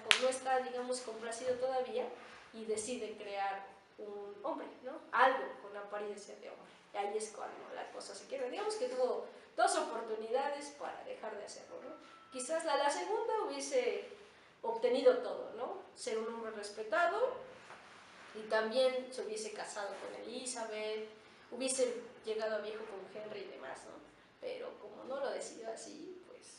digamos, complacido todavía y decide crear un hombre, ¿no? Algo con apariencia de hombre. Y ahí es cuando la cosa se quiebra. Digamos que tuvo dos oportunidades para dejar de hacerlo, ¿no? Quizás la segunda hubiese obtenido todo, ¿no? Ser un hombre respetado y también se hubiese casado con Elizabeth, hubiese llegado a viejo con Henry y demás, ¿no? Pero como no lo decidió así, pues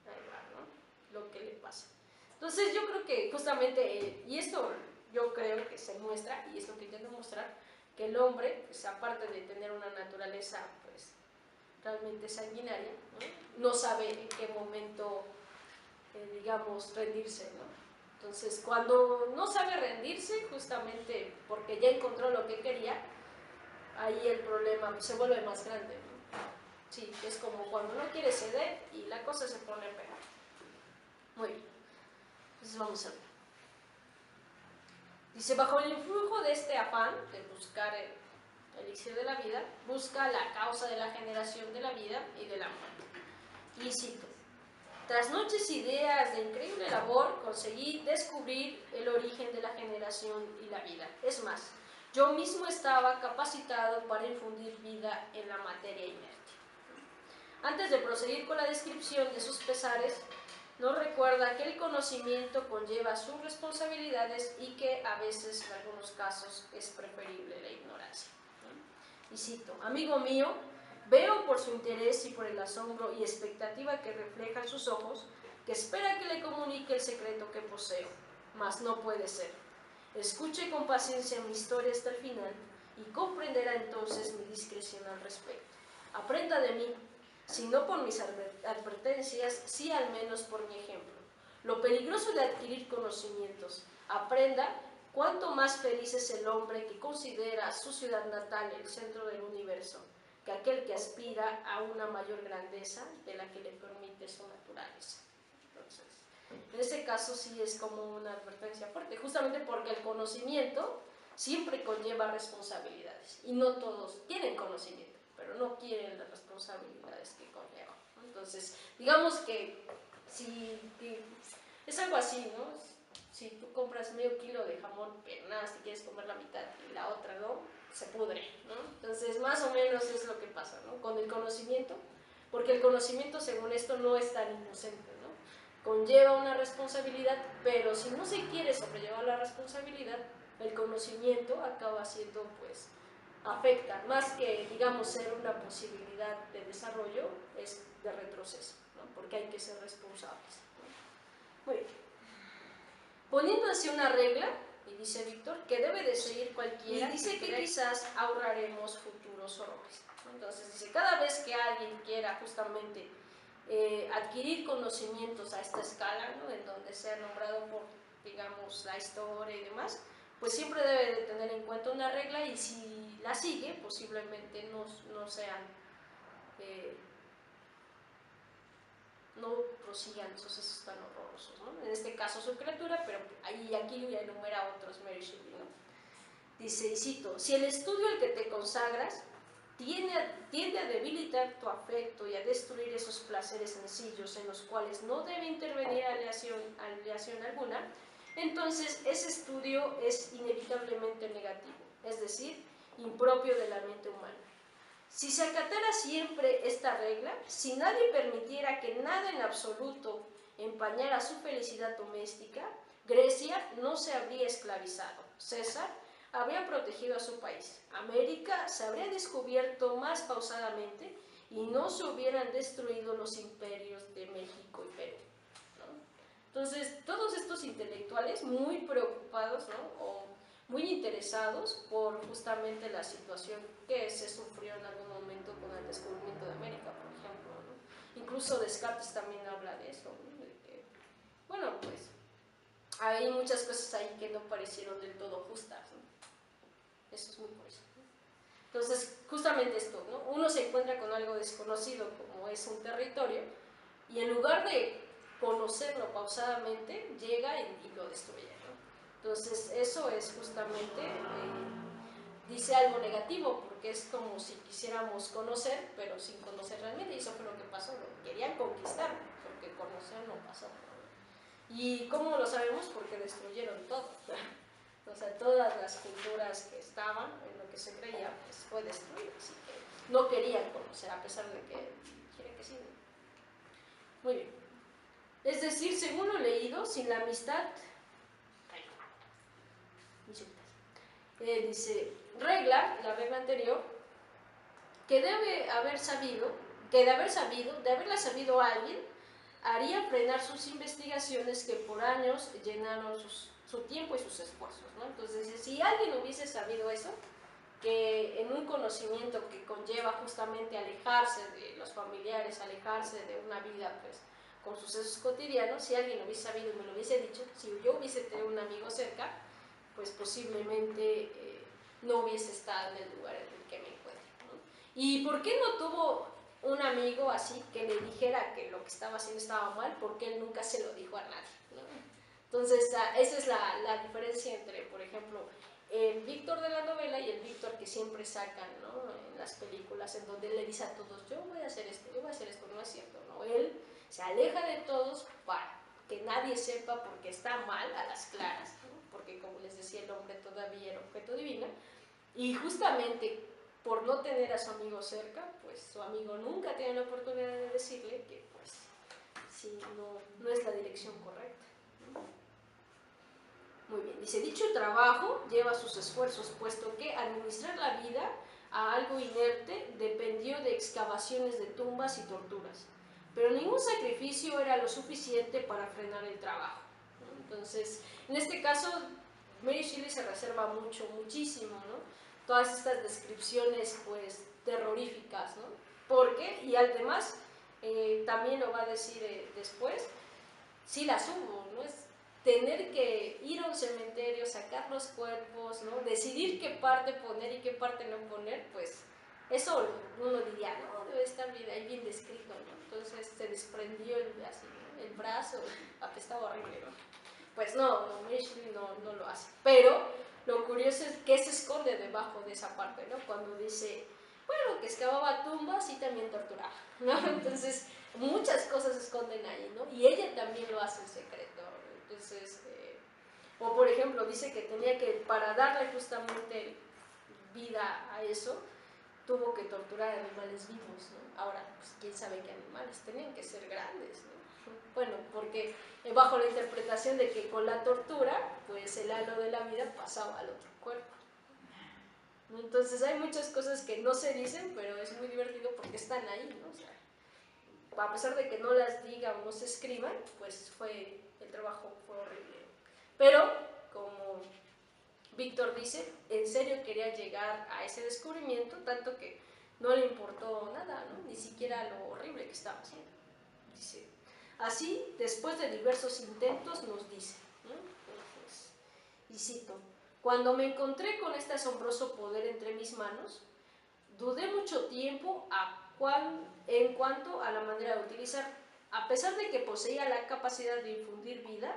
ahí va, ¿no? Lo que le pasa. Entonces yo creo que justamente, y esto yo creo que se muestra, y es lo que intento mostrar, que el hombre, pues aparte de tener una naturaleza pues realmente sanguinaria, ¿no? No sabe en qué momento, digamos, rendirse, ¿no? Entonces cuando no sabe rendirse, justamente porque ya encontró lo que quería, ahí el problema se vuelve más grande, ¿no? Sí, es como cuando no quiere ceder y la cosa se pone peor. Muy bien, entonces vamos a ver. Dice, bajo el influjo de este afán de buscar el elixir de la vida, busca la causa de la generación de la vida y de la muerte. Y cito, tras noches ideas de increíble labor, conseguí descubrir el origen de la generación y la vida. Es más, yo mismo estaba capacitado para infundir vida en la materia inerte. Antes de proseguir con la descripción de sus pesares, nos recuerda que el conocimiento conlleva sus responsabilidades y que a veces, en algunos casos, es preferible la ignorancia. Y cito, amigo mío, veo por su interés y por el asombro y expectativa que reflejan sus ojos, que espera que le comunique el secreto que poseo, mas no puede ser. Escuche con paciencia mi historia hasta el final y comprenderá entonces mi discreción al respecto. Aprenda de mí, si no por mis advertencias, sí al menos por mi ejemplo. Lo peligroso de adquirir conocimientos. Aprenda cuánto más feliz es el hombre que considera su ciudad natal el centro del universo, que aquel que aspira a una mayor grandeza de la que le permite su naturaleza. Entonces, en ese caso sí es como una advertencia fuerte, justamente porque el conocimiento siempre conlleva responsabilidades y no todos tienen conocimiento, pero no quieren las responsabilidades que conlleva. Entonces, digamos que si es algo así, ¿no? Si tú compras medio kilo de jamón, pero nada, si quieres comer la mitad y la otra no, se pudre, ¿no? Entonces, más o menos es lo que pasa, ¿no? Con el conocimiento, porque el conocimiento, según esto, no es tan inocente, ¿no? Conlleva una responsabilidad, pero si no se quiere sobrellevar la responsabilidad, el conocimiento acaba siendo, pues, afecta, más que, digamos, ser una posibilidad de desarrollo, es de retroceso, ¿no? Porque hay que ser responsables, ¿no? Muy bien. Poniendo así una regla, y dice Víctor, que debe de seguir cualquiera, y dice que quizás ahorraremos futuros horrores. Entonces dice, cada vez que alguien quiera justamente adquirir conocimientos a esta escala, ¿no? En donde sea nombrado por, digamos, la historia y demás, pues siempre debe de tener en cuenta una regla y si la sigue, posiblemente no sean, no prosigan sucesos tan horrorosos, ¿no? En este caso su criatura, pero aquí ya enumera otros Mary Shelley, ¿no? Dice, y cito, si el estudio al que te consagras tiende a debilitar tu afecto y a destruir esos placeres sencillos en los cuales no debe intervenir aleación alguna, entonces ese estudio es inevitablemente negativo, es decir, impropio de la mente humana. Si se acatara siempre esta regla, si nadie permitiera que nada en absoluto empañara su felicidad doméstica, Grecia no se habría esclavizado, César habría protegido a su país, América se habría descubierto más pausadamente y no se hubieran destruido los imperios de México y Perú, ¿no? Entonces, todos estos intelectuales muy preocupados, ¿no? O muy interesados por justamente la situación que se sufrió en algún momento con el descubrimiento de América, por ejemplo, ¿no? Incluso Descartes también habla de eso, ¿no? De que, bueno, pues hay muchas cosas ahí que no parecieron del todo justas, ¿no? Eso es muy curioso, ¿no? Entonces, justamente esto, ¿no? Uno se encuentra con algo desconocido como es un territorio y en lugar de conocerlo pausadamente, llega y lo destruye, ¿no? Entonces, eso es justamente, dice algo negativo, porque es como si quisiéramos conocer, pero sin conocer realmente, y eso fue lo que pasó, ¿no? Querían conquistar, porque conocer no pasó, ¿no? ¿Y cómo lo sabemos? Porque destruyeron todo. O sea, todas las culturas que estaban, en lo que se creía, pues fue destruido, así que no querían conocer, a pesar de que quieren que sí, ¿no? Muy bien. Es decir, según lo leído, sin la amistad, dice, regla, la regla anterior, que de haberla sabido alguien, haría frenar sus investigaciones que por años llenaron su tiempo y sus esfuerzos, ¿no? Entonces, si alguien hubiese sabido eso, que en un conocimiento que conlleva justamente alejarse de los familiares, alejarse de una vida pues con sucesos cotidianos, si alguien lo hubiese sabido y me lo hubiese dicho, si yo hubiese tenido un amigo cerca, pues posiblemente no hubiese estado en el lugar en el que me encuentro, ¿no? ¿Y por qué no tuvo un amigo así que le dijera que lo que estaba haciendo estaba mal? Porque él nunca se lo dijo a nadie, ¿no? Entonces, esa es la diferencia entre, por ejemplo, el Víctor de la novela y el Víctor que siempre sacan, ¿no? En las películas, en donde él le dice a todos, yo voy a hacer esto, no es cierto, ¿no? Él se aleja de todos para que nadie sepa porque está mal a las claras, ¿no? Porque como les decía, el hombre todavía era objeto divino, y justamente por no tener a su amigo cerca, pues su amigo nunca tiene la oportunidad de decirle que pues si no es la dirección correcta, ¿no? Muy bien, dice, dicho trabajo lleva sus esfuerzos, puesto que administrar la vida a algo inerte dependió de excavaciones de tumbas y torturas, pero ningún sacrificio era lo suficiente para frenar el trabajo, ¿no? Entonces, en este caso, Mary Shelley se reserva muchísimo, ¿no? Todas estas descripciones, pues, terroríficas, ¿no? Porque, y además, también lo va a decir después, sí las hubo, ¿no? Es tener que ir a un cementerio, sacar los cuerpos, ¿no? Decidir qué parte poner y qué parte no poner, pues eso uno diría, no, debe estar bien descrito, ¿no? Entonces se desprendió así, ¿no? El brazo, apestaba horrible, ¿no? Pues no, Mary no lo hace. Pero lo curioso es que se esconde debajo de esa parte, ¿no? Cuando dice, bueno, que excavaba tumbas y también torturaba, ¿no? Entonces, muchas cosas se esconden ahí, ¿no? Y ella también lo hace en secreto. Entonces, o por ejemplo, dice que tenía que, para darle justamente vida a eso, tuvo que torturar animales vivos, ¿no? Ahora, pues quién sabe qué animales, tenían que ser grandes, ¿no? Bueno, porque bajo la interpretación de que con la tortura, pues el halo de la vida pasaba al otro cuerpo. Entonces hay muchas cosas que no se dicen, pero es muy divertido porque están ahí, ¿no? O sea, a pesar de que no las digan o no se escriban, pues el trabajo fue horrible. Pero, como Víctor dice, en serio quería llegar a ese descubrimiento, tanto que no le importó nada, ¿no? Ni siquiera lo horrible que estaba haciendo. Dice, así, después de diversos intentos, nos dice, ¿no? Entonces, y cito, Cuando me encontré con este asombroso poder entre mis manos, dudé mucho tiempo en cuanto a la manera de utilizar. A pesar de que poseía la capacidad de infundir vida,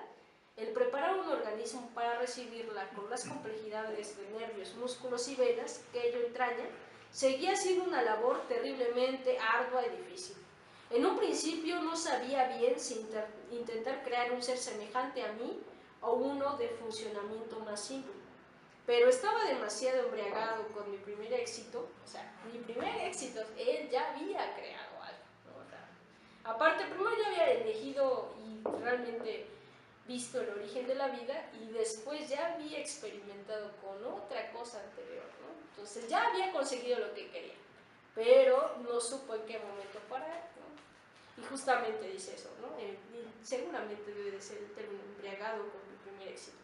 el preparar un organismo para recibirla con las complejidades de nervios, músculos y venas que ello entraña, seguía siendo una labor terriblemente ardua y difícil. En un principio no sabía bien si intentar crear un ser semejante a mí o uno de funcionamiento más simple, pero estaba demasiado embriagado con mi primer éxito, él ya había creado algo, ¿no? O sea, aparte, primero ya había elegido y realmente visto el origen de la vida y después ya había experimentado con otra cosa anterior, ¿no? Entonces ya había conseguido lo que quería, pero no supo en qué momento parar, ¿no? Y justamente dice eso, ¿no? Y seguramente debe de ser el término embriagado con mi primer éxito,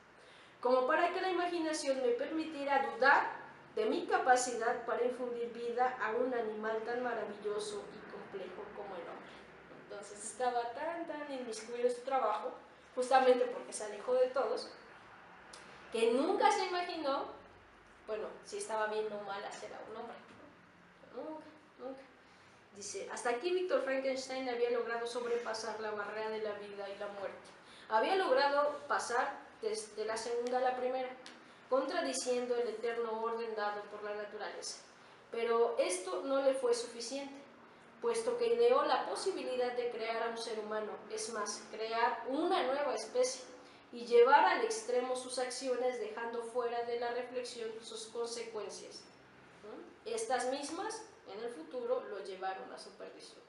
como para que la imaginación me permitiera dudar de mi capacidad para infundir vida a un animal tan maravilloso y complejo como el hombre. Entonces estaba tan inmiscuido en su trabajo, justamente porque se alejó de todos, que nunca se imaginó, bueno, si estaba bien o mal hacer a un hombre. Nunca. Dice, hasta aquí Víctor Frankenstein había logrado sobrepasar la barrera de la vida y la muerte. Había logrado pasar desde la segunda a la primera, contradiciendo el eterno orden dado por la naturaleza. Pero esto no le fue suficiente, puesto que ideó la posibilidad de crear a un ser humano, es más, crear una nueva especie, y llevar al extremo sus acciones, dejando fuera de la reflexión sus consecuencias. Estas mismas, en el futuro, lo llevaron a su perdición.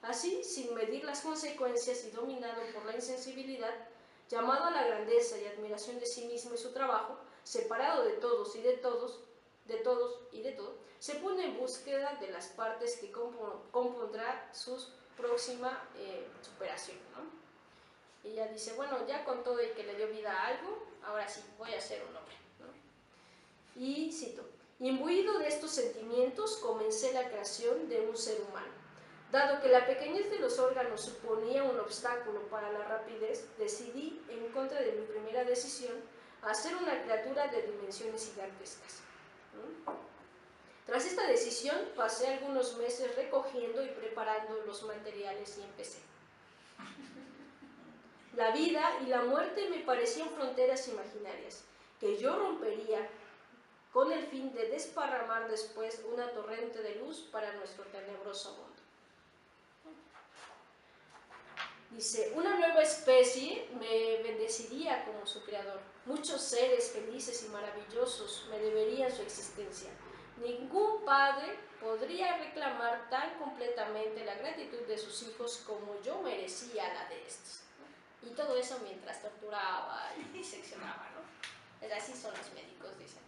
Así, sin medir las consecuencias y dominado por la insensibilidad, llamado a la grandeza y admiración de sí mismo y su trabajo, separado de todos y de todo, se pone en búsqueda de las partes que compondrá su próxima superación, ¿no? Y ella dice, bueno, ya con todo y que le dio vida a algo, ahora sí, voy a ser un hombre, ¿no? Y cito, imbuido de estos sentimientos, comencé la creación de un ser humano. Dado que la pequeñez de los órganos suponía un obstáculo para la rapidez, decidí, en contra de mi primera decisión, hacer una criatura de dimensiones gigantescas. Tras esta decisión, pasé algunos meses recogiendo y preparando los materiales y empecé. La vida y la muerte me parecían fronteras imaginarias, que yo rompería con el fin de desparramar después una torrente de luz para nuestro tenebroso mundo. Dice, una nueva especie me bendeciría como su creador. Muchos seres felices y maravillosos me deberían su existencia. Ningún padre podría reclamar tan completamente la gratitud de sus hijos como yo merecía la de estos. Y todo eso mientras torturaba y diseccionaba, ¿no? Así son los médicos, dicen.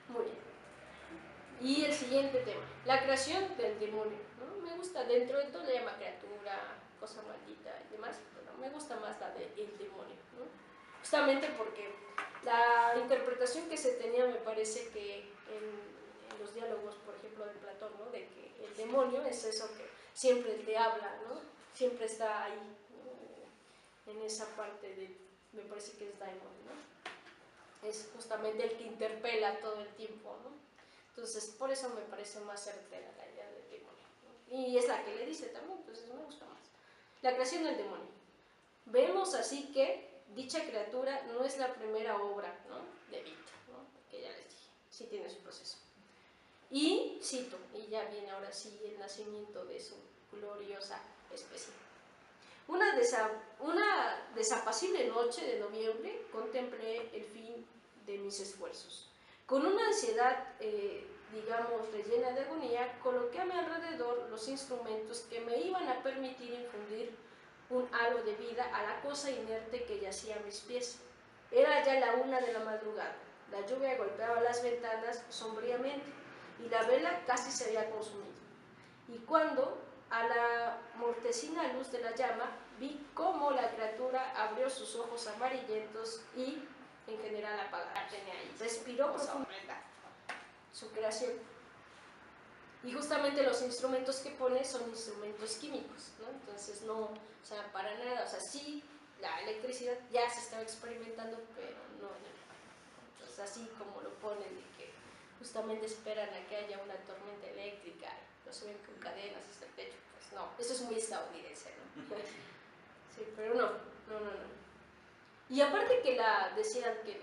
Muy bien. Y el siguiente tema, la creación del demonio, ¿no? Me gusta, dentro de todo le llama criatura, cosa maldita y demás, pero me gusta más la del demonio, ¿no? Justamente porque la interpretación que se tenía, me parece que en los diálogos, por ejemplo, de Platón, ¿no? De que el demonio es eso que siempre te habla, ¿no? Siempre está ahí, ¿no? En esa parte de, me parece que es Daimon, ¿no? Es justamente el que interpela todo el tiempo, ¿no? Entonces, por eso me parece más certera la idea del demonio, ¿no? Y es la que le dice también, entonces me gusta más. La creación del demonio. Vemos así que dicha criatura no es la primera obra, ¿no? De Víctor, ¿no? Que ya les dije, sí tiene su proceso. Y cito, y ya viene ahora sí el nacimiento de su gloriosa especie. Una desapacible noche de noviembre contemplé el fin de mis esfuerzos. Con una ansiedad, digamos, rellena de agonía, coloqué a mi alrededor los instrumentos que me iban a permitir infundir un halo de vida a la cosa inerte que yacía a mis pies. Era ya la 1 de la madrugada. La lluvia golpeaba las ventanas sombríamente y la vela casi se había consumido. Y cuando, a la mortecina luz de la llama, vi cómo la criatura abrió sus ojos amarillentos y, en general, apagados. Respiró profundamente su creación. Y justamente los instrumentos que pone son instrumentos químicos, ¿no? Entonces no, o sea, para nada, o sea, sí, la electricidad ya se estaba experimentando, pero no en el. Entonces pues así como lo ponen, de que justamente esperan a que haya una tormenta eléctrica, lo suben con cadenas hasta el techo, pues no, eso es muy estadounidense, ¿no? Sí, pero no. Y aparte que decían que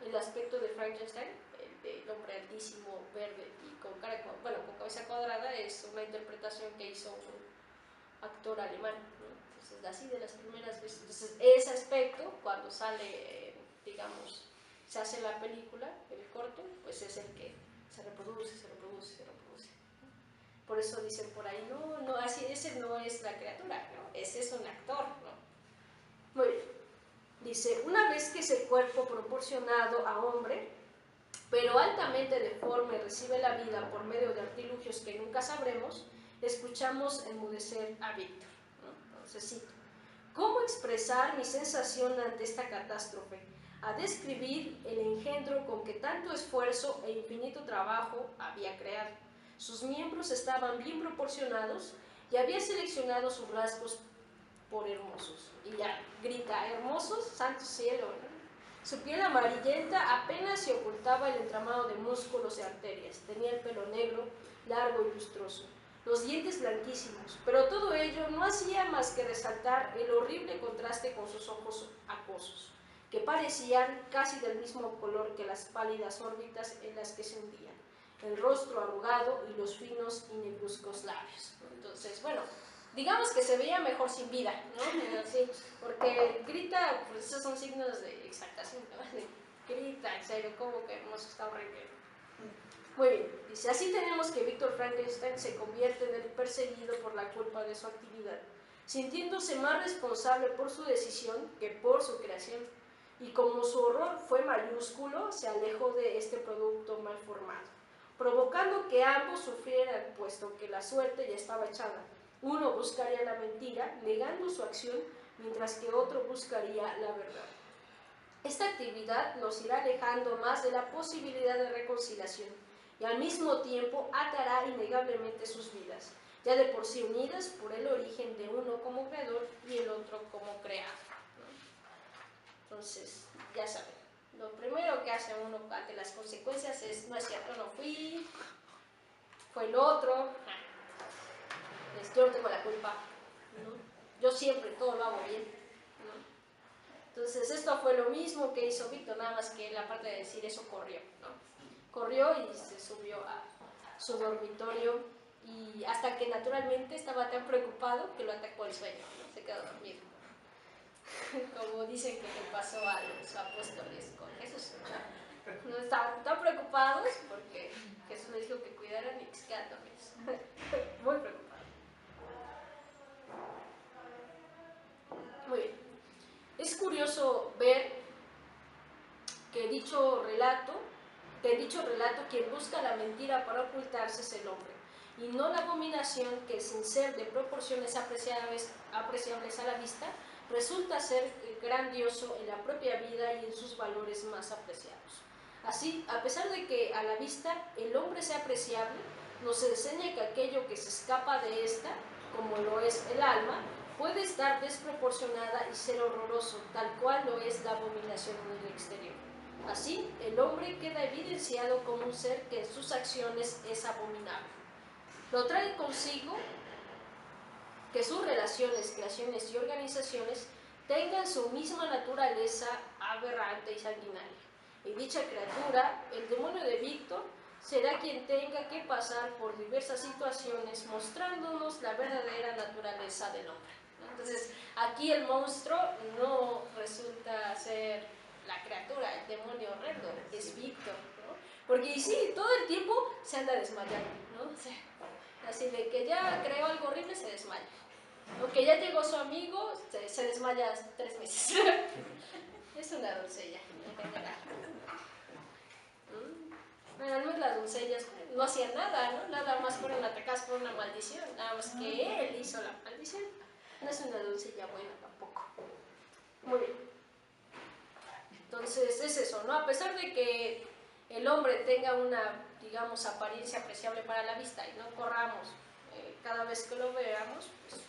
el aspecto de Frankenstein, el del hombre altísimo, verde y con con cabeza cuadrada, es una interpretación que hizo un actor alemán, ¿no? Entonces, así de las primeras veces. Entonces, ese aspecto, cuando sale, digamos, se hace la película, el corto, pues es el que se reproduce. Por eso dicen por ahí, no, así, ese no es la criatura, ¿no? Ese es un actor, ¿no? Muy bien. Dice, una vez que ese cuerpo proporcionado a hombre, pero altamente deforme, recibe la vida por medio de artilugios que nunca sabremos, escuchamos enmudecer a Víctor, ¿no? Entonces cito, ¿cómo expresar mi sensación ante esta catástrofe? A describir el engendro con que tanto esfuerzo e infinito trabajo había creado. Sus miembros estaban bien proporcionados y había seleccionado sus rasgos por hermosos. Y ya grita, hermosos, santo cielo, ¿no? Su piel amarillenta apenas se ocultaba el entramado de músculos y arterias. Tenía el pelo negro, largo y lustroso, los dientes blanquísimos, pero todo ello no hacía más que resaltar el horrible contraste con sus ojos acuosos, que parecían casi del mismo color que las pálidas órbitas en las que se hundían, el rostro arrugado y los finos y negruzcos labios. Entonces, bueno, digamos que se veía mejor sin vida, ¿no? Sí, porque grita, pues esos son signos de exaltación, ¿no? Grita, en serio, como que nos está horrible. Muy bien, dice, así tenemos que Víctor Frankenstein se convierte en el perseguido por la culpa de su actividad, sintiéndose más responsable por su decisión que por su creación, y como su horror fue mayúsculo, se alejó de este producto mal formado, provocando que ambos sufrieran, puesto que la suerte ya estaba echada. Uno buscaría la mentira, negando su acción, mientras que otro buscaría la verdad. Esta actividad los irá alejando más de la posibilidad de reconciliación y al mismo tiempo atará innegablemente sus vidas, ya de por sí unidas por el origen de uno como creador y el otro como creado, ¿no? Entonces, ya saben, lo primero que hace uno ante las consecuencias es, no es cierto, no fui, fue el otro, yo no tengo la culpa, ¿no? Yo siempre todo lo hago bien, ¿no? Entonces esto fue lo mismo que hizo Víctor, nada más que la parte de decir eso corrió, ¿no? Corrió y se subió a su dormitorio y hasta que naturalmente estaba tan preocupado que lo atacó el sueño, ¿no? Se quedó dormido. Como dicen que le pasó a los apóstoles con Jesús, ¿no? No estaban tan preocupados porque Jesús les dijo que cuidaran y que se quedaran dormidos. Muy preocupados. Muy bien. Es curioso ver que dicho relato quien busca la mentira para ocultarse es el hombre, y no la abominación que sin ser de proporciones apreciables a la vista, resulta ser grandioso en la propia vida y en sus valores más apreciados. Así, a pesar de que a la vista el hombre sea apreciable, nos enseña que aquello que se escapa de ésta, como lo es el alma, puede estar desproporcionada y ser horroroso, tal cual lo es la abominación en el exterior. Así, el hombre queda evidenciado como un ser que en sus acciones es abominable. Lo trae consigo que sus relaciones, creaciones y organizaciones tengan su misma naturaleza aberrante y sanguinaria. Y dicha criatura, el demonio de Víctor, será quien tenga que pasar por diversas situaciones mostrándonos la verdadera naturaleza del hombre. Entonces, aquí el monstruo no resulta ser la criatura, el demonio horrendo, es Víctor, ¿no? Porque sí, todo el tiempo se anda desmayando, ¿no? O sea, así de que ya creó algo horrible, se desmaya. O que ya llegó su amigo, se desmaya 3 meses. Es una doncella, en general. Bueno, al menos las doncellas no hacían nada, ¿no? Nada más fueron atacadas por una maldición, nada más que él hizo la maldición. No es una doncella buena tampoco. Muy bien. Entonces es eso, ¿no? A pesar de que el hombre tenga una, digamos, apariencia apreciable para la vista y no corramos cada vez que lo veamos, pues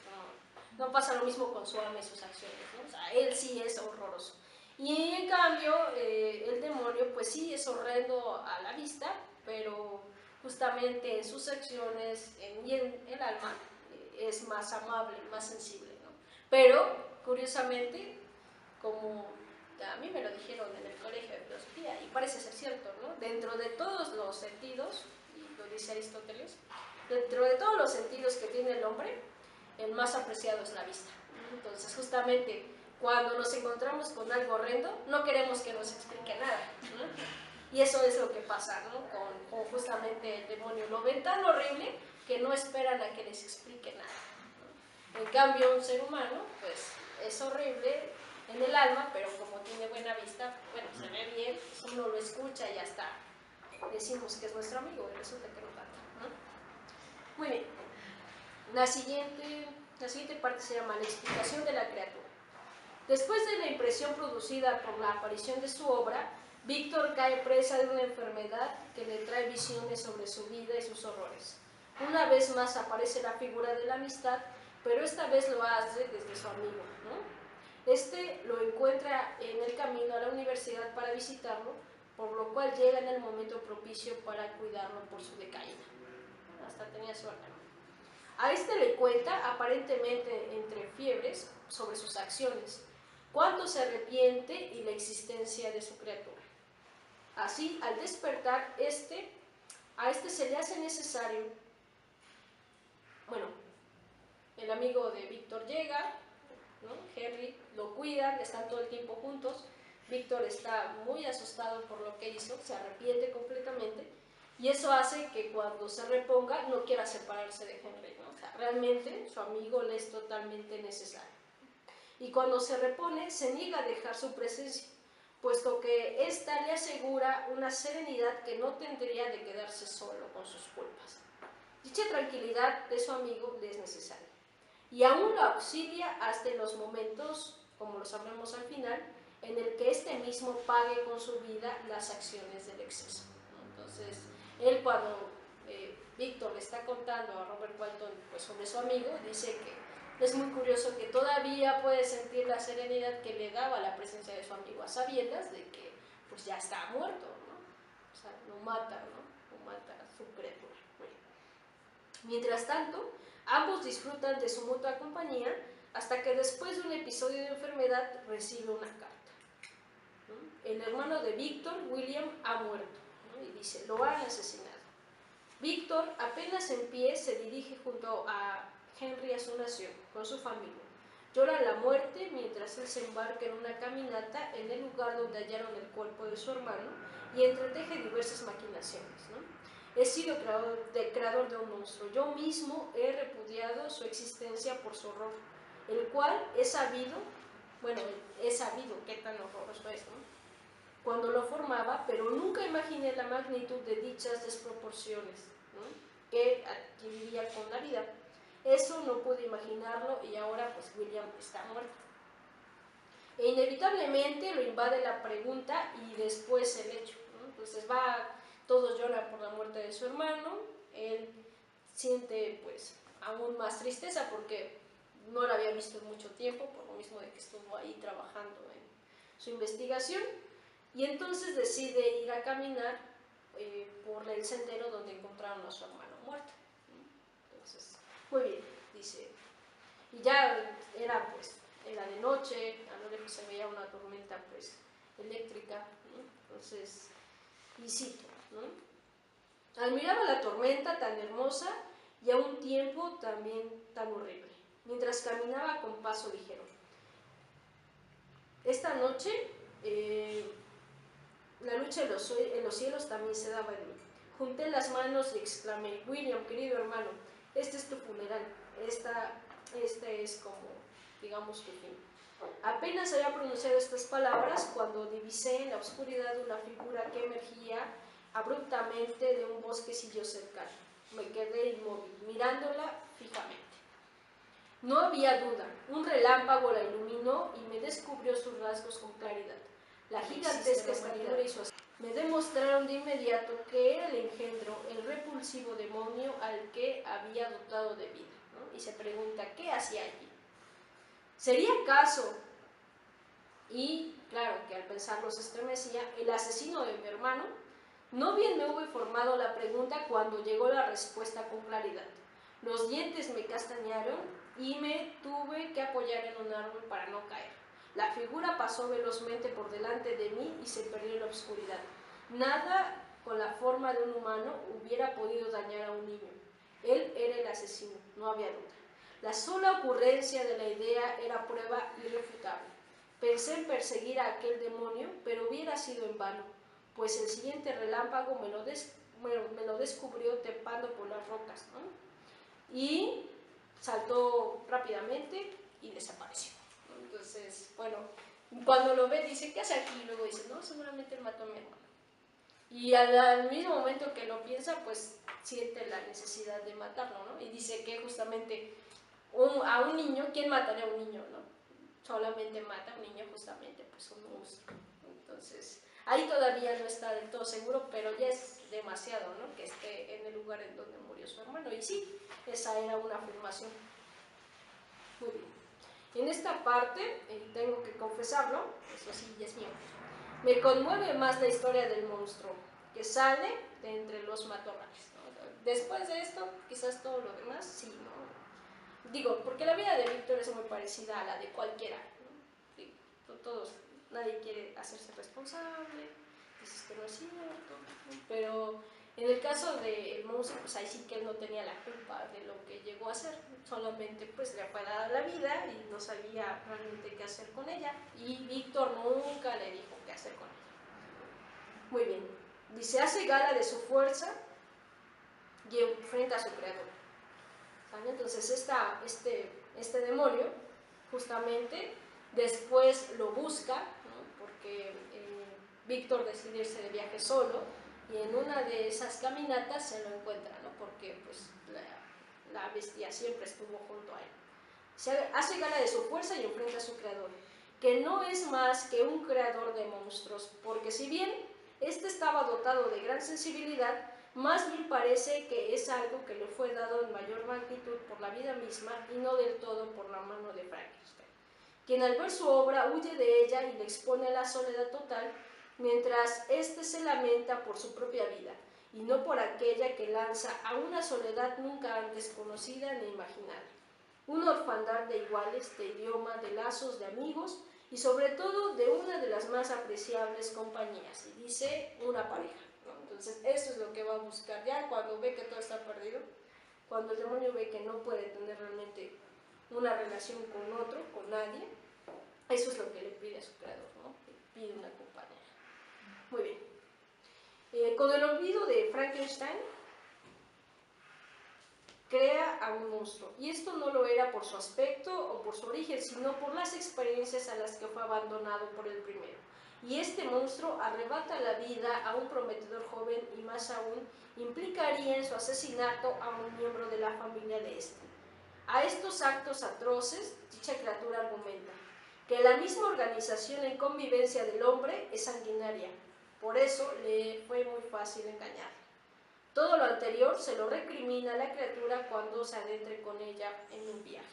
no pasa lo mismo con su alma y sus acciones, ¿no? O sea, él sí es horroroso. Y en cambio, el demonio, pues sí, es horrendo a la vista, pero justamente en sus acciones y en el alma es más amable, más sensible, ¿no? Pero, curiosamente, como a mí me lo dijeron en el colegio de filosofía, y parece ser cierto, ¿no? Dentro de todos los sentidos, y lo dice Aristóteles, dentro de todos los sentidos que tiene el hombre, el más apreciado es la vista. Entonces, justamente, cuando nos encontramos con algo horrendo, no queremos que nos explique nada, ¿no? Y eso es lo que pasa, ¿no? Con justamente el demonio. Lo ven tan horrible que no esperan a que les explique nada, ¿no? En cambio, un ser humano, pues, es horrible en el alma, pero como tiene buena vista, bueno, se ve bien, pues uno lo escucha y ya está. Decimos que es nuestro amigo y resulta que no tanto, ¿no? Muy bien. La siguiente parte se llama la explicación de la criatura. Después de la impresión producida por la aparición de su obra, Víctor cae presa de una enfermedad que le trae visiones sobre su vida y sus horrores. Una vez más aparece la figura de la amistad, pero esta vez lo hace desde su amigo, ¿no? Este lo encuentra en el camino a la universidad para visitarlo, por lo cual llega en el momento propicio para cuidarlo por su decaída. Hasta tenía suerte. A este le cuenta, aparentemente entre fiebres, sobre sus acciones, cuánto se arrepiente y la existencia de su criatura. Así, al despertar, a este se le hace necesario, bueno, el amigo de Víctor llega, ¿no? Henry lo cuida, están todo el tiempo juntos. Víctor está muy asustado por lo que hizo, se arrepiente completamente, y eso hace que cuando se reponga no quiera separarse de Henry, ¿no? O sea, realmente su amigo le es totalmente necesario. Y cuando se repone, se niega a dejar su presencia, puesto que ésta le asegura una serenidad que no tendría de quedarse solo con sus culpas. Dicha tranquilidad de su amigo le es necesaria, y aún lo auxilia hasta en los momentos, como lo sabremos al final, en el que este mismo pague con su vida las acciones del exceso. Entonces, él cuando Víctor le está contando a Robert Walton pues, sobre su amigo, dice que es muy curioso que todavía puede sentir la serenidad que le daba la presencia de su amigo, a sabiendas de que pues, ya está muerto, ¿no? O sea, lo mata, ¿no? Lo mata a su criatura. Mientras tanto, ambos disfrutan de su mutua compañía hasta que después de un episodio de enfermedad recibe una carta. El hermano de Víctor, William, ha muerto, ¿no? Y dice, lo han asesinado. Víctor, apenas en pie, se dirige junto a Henry a su nación, con su familia. Llora la muerte mientras él se embarca en una caminata en el lugar donde hallaron el cuerpo de su hermano y entreteje diversas maquinaciones, ¿no? He sido creador de un monstruo. Yo mismo he repudiado su existencia por su horror, el cual he sabido qué tan horroroso es, ¿no? Cuando lo formaba, pero nunca imaginé la magnitud de dichas desproporciones, ¿no? Que adquiriría con la vida. Eso no pude imaginarlo y ahora pues William está muerto. E inevitablemente lo invade la pregunta y después el hecho, ¿no? Entonces todos lloran por la muerte de su hermano, él siente pues aún más tristeza porque no lo había visto en mucho tiempo, por lo mismo de que estuvo ahí trabajando en su investigación, y entonces decide ir a caminar por el sendero donde encontraron a su hermano muerto. Entonces, muy bien, dice, y ya era de noche, a lo lejos se veía una tormenta pues eléctrica, ¿no? Entonces, y cito, ¿no? Admiraba la tormenta tan hermosa y a un tiempo también tan horrible, mientras caminaba con paso ligero. Esta noche, la lucha en los cielos también se daba en mí. Junté las manos y exclamé, William, querido hermano, este es tu funeral, este es como, digamos, tu fin. Apenas había pronunciado estas palabras cuando divisé en la oscuridad una figura que emergía abruptamente de un bosquecillo cercano. Me quedé inmóvil, mirándola fijamente. No había duda, un relámpago la iluminó y me descubrió sus rasgos con claridad. La gigantesca estatura y su aspecto me demostraron de inmediato que era el engendro, el repulsivo demonio al que había dotado de vida, ¿no? Y se pregunta, ¿qué hacía allí? ¿Sería acaso? Y claro que al pensarlo se estremecía, el asesino de mi hermano. No bien me hube formado la pregunta cuando llegó la respuesta con claridad. Los dientes me castañaron y me tuve que apoyar en un árbol para no caer. La figura pasó velozmente por delante de mí y se perdió en la oscuridad. Nada con la forma de un humano hubiera podido dañar a un niño. Él era el asesino, no había duda. La sola ocurrencia de la idea era prueba irrefutable. Pensé en perseguir a aquel demonio, pero hubiera sido en vano, pues el siguiente relámpago me lo descubrió trepando por las rocas, ¿no? Y saltó rápidamente y desapareció. Entonces, bueno, cuando lo ve dice, ¿qué hace aquí? Y luego dice, no, seguramente él mató a mi hermano. Y al mismo momento que lo piensa, pues siente la necesidad de matarlo, ¿no? Y dice que justamente a un niño, ¿quién mataría a un niño, no? Solamente mata a un niño justamente, pues un monstruo. Entonces, ahí todavía no está del todo seguro, pero ya es demasiado, ¿no? Que esté en el lugar en donde murió su hermano. Y sí, esa era una afirmación. Muy bien. En esta parte, tengo que confesarlo, eso sí, ya es mío, me conmueve más la historia del monstruo que sale de entre los matorrales, ¿no? Después de esto, quizás todo lo demás, sí, ¿no? Digo, porque la vida de Víctor es muy parecida a la de cualquiera, ¿no? Digo, todos, nadie quiere hacerse responsable, dices que no es cierto, ¿no? Pero en el caso del monstruo, pues ahí sí que él no tenía la culpa de lo que llegó a hacer, solamente pues le fue dada la vida y no sabía realmente qué hacer con ella, y Víctor nunca le dijo qué hacer con ella. Muy bien, dice, hace gala de su fuerza y enfrenta a su creador. ¿Sabe? Entonces este demonio justamente después lo busca, ¿no? Porque Víctor decide irse de viaje solo y en una de esas caminatas se lo encuentra, ¿no? Porque pues la bestia siempre estuvo junto a él. Se hace gala de su fuerza y enfrenta a su creador, que no es más que un creador de monstruos, porque si bien este estaba dotado de gran sensibilidad, más bien parece que es algo que le fue dado en mayor magnitud por la vida misma y no del todo por la mano de Frankenstein, quien al ver su obra huye de ella y le expone a la soledad total, mientras éste se lamenta por su propia vida y no por aquella que lanza a una soledad nunca antes conocida ni imaginada. Una orfandad de iguales, de idioma, de lazos, de amigos y sobre todo de una de las más apreciables compañías, y dice una pareja, ¿no? Entonces eso es lo que va a buscar ya cuando ve que todo está perdido, cuando el demonio ve que no puede tener realmente una relación con otro, con nadie, eso es lo que le pide a su creador, ¿no? Le pide una compañera. Muy bien. Con el olvido de Frankenstein, crea a un monstruo, y esto no lo era por su aspecto o por su origen, sino por las experiencias a las que fue abandonado por el primero. Y este monstruo arrebata la vida a un prometedor joven y más aún implicaría en su asesinato a un miembro de la familia de este. A estos actos atroces, dicha criatura argumenta que la misma organización en convivencia del hombre es sanguinaria, por eso le fue muy fácil engañar. Todo lo anterior se lo recrimina a la criatura cuando se adentre con ella en un viaje.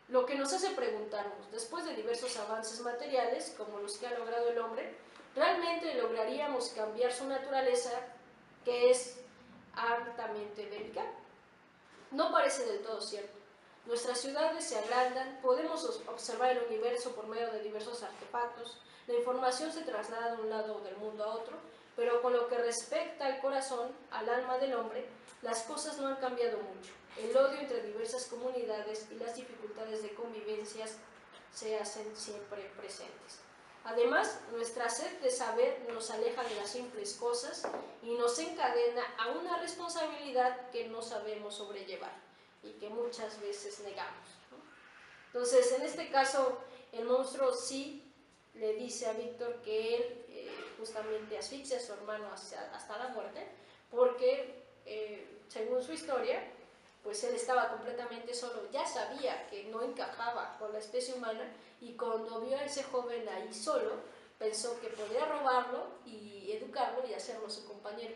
Lo que nos hace preguntarnos, después de diversos avances materiales, como los que ha logrado el hombre, ¿realmente lograríamos cambiar su naturaleza, que es altamente bélica? No parece del todo cierto. Nuestras ciudades se agrandan, podemos observar el universo por medio de diversos artefactos, la información se traslada de un lado del mundo a otro, pero con lo que respecta al corazón, al alma del hombre, las cosas no han cambiado mucho. El odio entre diversas comunidades y las dificultades de convivencia se hacen siempre presentes. Además, nuestra sed de saber nos aleja de las simples cosas y nos encadena a una responsabilidad que no sabemos sobrellevar y que muchas veces negamos, ¿no? Entonces, en este caso, el monstruo sí le dice a Víctor que él justamente asfixia a su hermano hasta la muerte, porque según su historia, pues él estaba completamente solo, ya sabía que no encajaba con la especie humana, y cuando vio a ese joven ahí solo, pensó que podía robarlo y educarlo y hacerlo su compañero.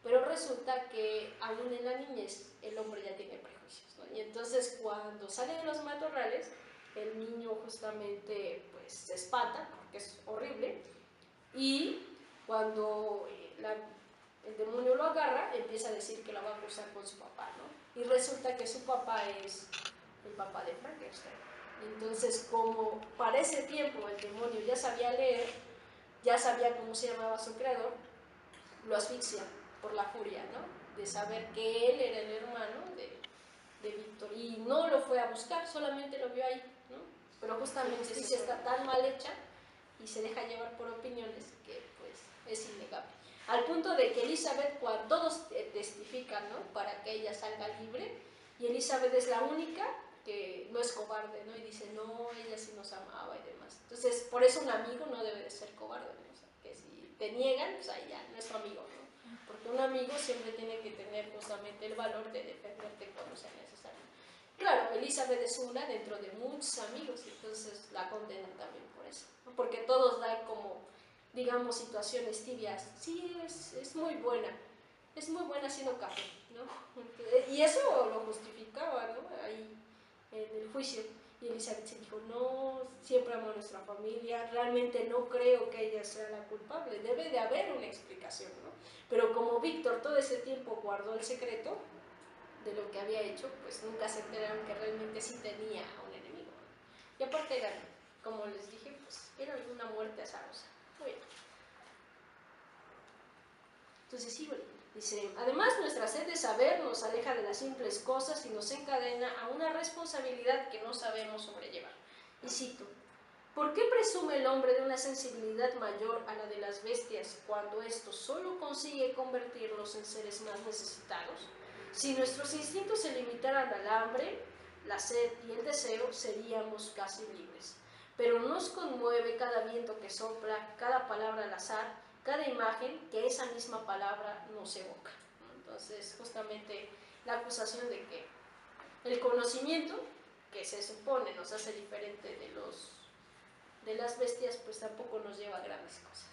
Pero resulta que aún en la niñez el hombre ya tiene prejuicios, ¿no? Y entonces cuando sale de los matorrales, el niño justamente pues se espanta porque es horrible, y cuando el demonio lo agarra, empieza a decir que la va a acusar con su papá, ¿no? Y resulta que su papá es el papá de Frankenstein. Entonces, como para ese tiempo el demonio ya sabía leer, ya sabía cómo se llamaba su creador, lo asfixia por la furia, ¿no? De saber que él era el hermano de Víctor, y no lo fue a buscar, solamente lo vio ahí, ¿no? Pero justamente la justicia está tan mal hecha y se deja llevar por opiniones que pues es innegable. Al punto de que Elizabeth, cuando todos testifican, ¿no?, para que ella salga libre, y Elizabeth es la única que no es cobarde, ¿no? Y dice, no, ella sí nos amaba y demás. Entonces, por eso un amigo no debe de ser cobarde, ¿no? O sea, que si te niegan, pues ahí ya no es tu amigo, ¿no? Porque un amigo siempre tiene que tener justamente el valor de defenderte cuando sea necesario. Claro, Elizabeth es una dentro de muchos amigos, entonces la condenan también por eso, ¿no? Porque todos dan como, digamos, situaciones tibias. Sí, es muy buena haciendo café, ¿no? Y eso lo justificaba, ¿no?, ahí en el juicio. Y Elizabeth se dijo, no, siempre amo a nuestra familia, realmente no creo que ella sea la culpable, debe de haber una explicación, ¿no? Pero como Víctor todo ese tiempo guardó el secreto de lo que había hecho, pues nunca se enteraron que realmente sí tenía a un enemigo, ¿no? Y aparte era, como les dije, pues era una muerte azarosa. Muy bien. Entonces sí, dice, además nuestra sed de saber nos aleja de las simples cosas y nos encadena a una responsabilidad que no sabemos sobrellevar. Y cito, ¿por qué presume el hombre de una sensibilidad mayor a la de las bestias cuando esto solo consigue convertirlos en seres más necesitados? Si nuestros instintos se limitaran al hambre, la sed y el deseo, seríamos casi libres. Pero nos conmueve cada viento que sopla, cada palabra al azar, cada imagen que esa misma palabra nos evoca. Entonces, justamente la acusación de que el conocimiento, que se supone nos hace diferente de las bestias, pues tampoco nos lleva a grandes cosas.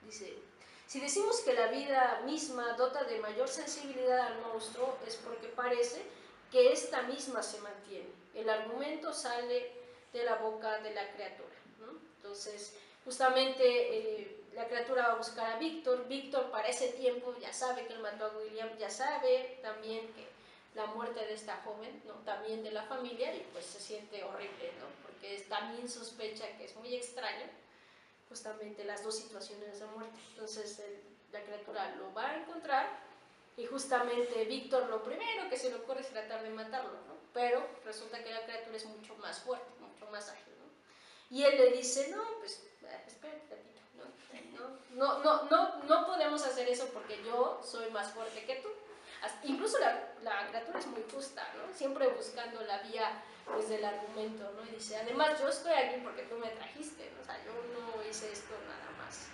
Dice, si decimos que la vida misma dota de mayor sensibilidad al monstruo, es porque parece que esta misma se mantiene. El argumento sale de la boca de la criatura, ¿no? Entonces, justamente la criatura va a buscar a Víctor. Víctor para ese tiempo ya sabe que él mató a William, ya sabe también que la muerte de esta joven, ¿no?, también de la familia, y pues se siente horrible, ¿no?, porque también sospecha que es muy extraño justamente las dos situaciones de muerte. Entonces la criatura lo va a encontrar, y justamente Víctor lo primero que se le ocurre es tratar de matarlo, ¿no? Pero resulta que la criatura es mucho más fuerte, mucho más ágil, ¿no? Y él le dice, no, pues espérate tantito, no podemos hacer eso porque yo soy más fuerte que tú. Incluso la criatura es muy justa, ¿no?, siempre buscando la vía pues del argumento, ¿no? Y dice, además yo estoy aquí porque tú me trajiste, ¿no? O sea, yo no hice esto nada más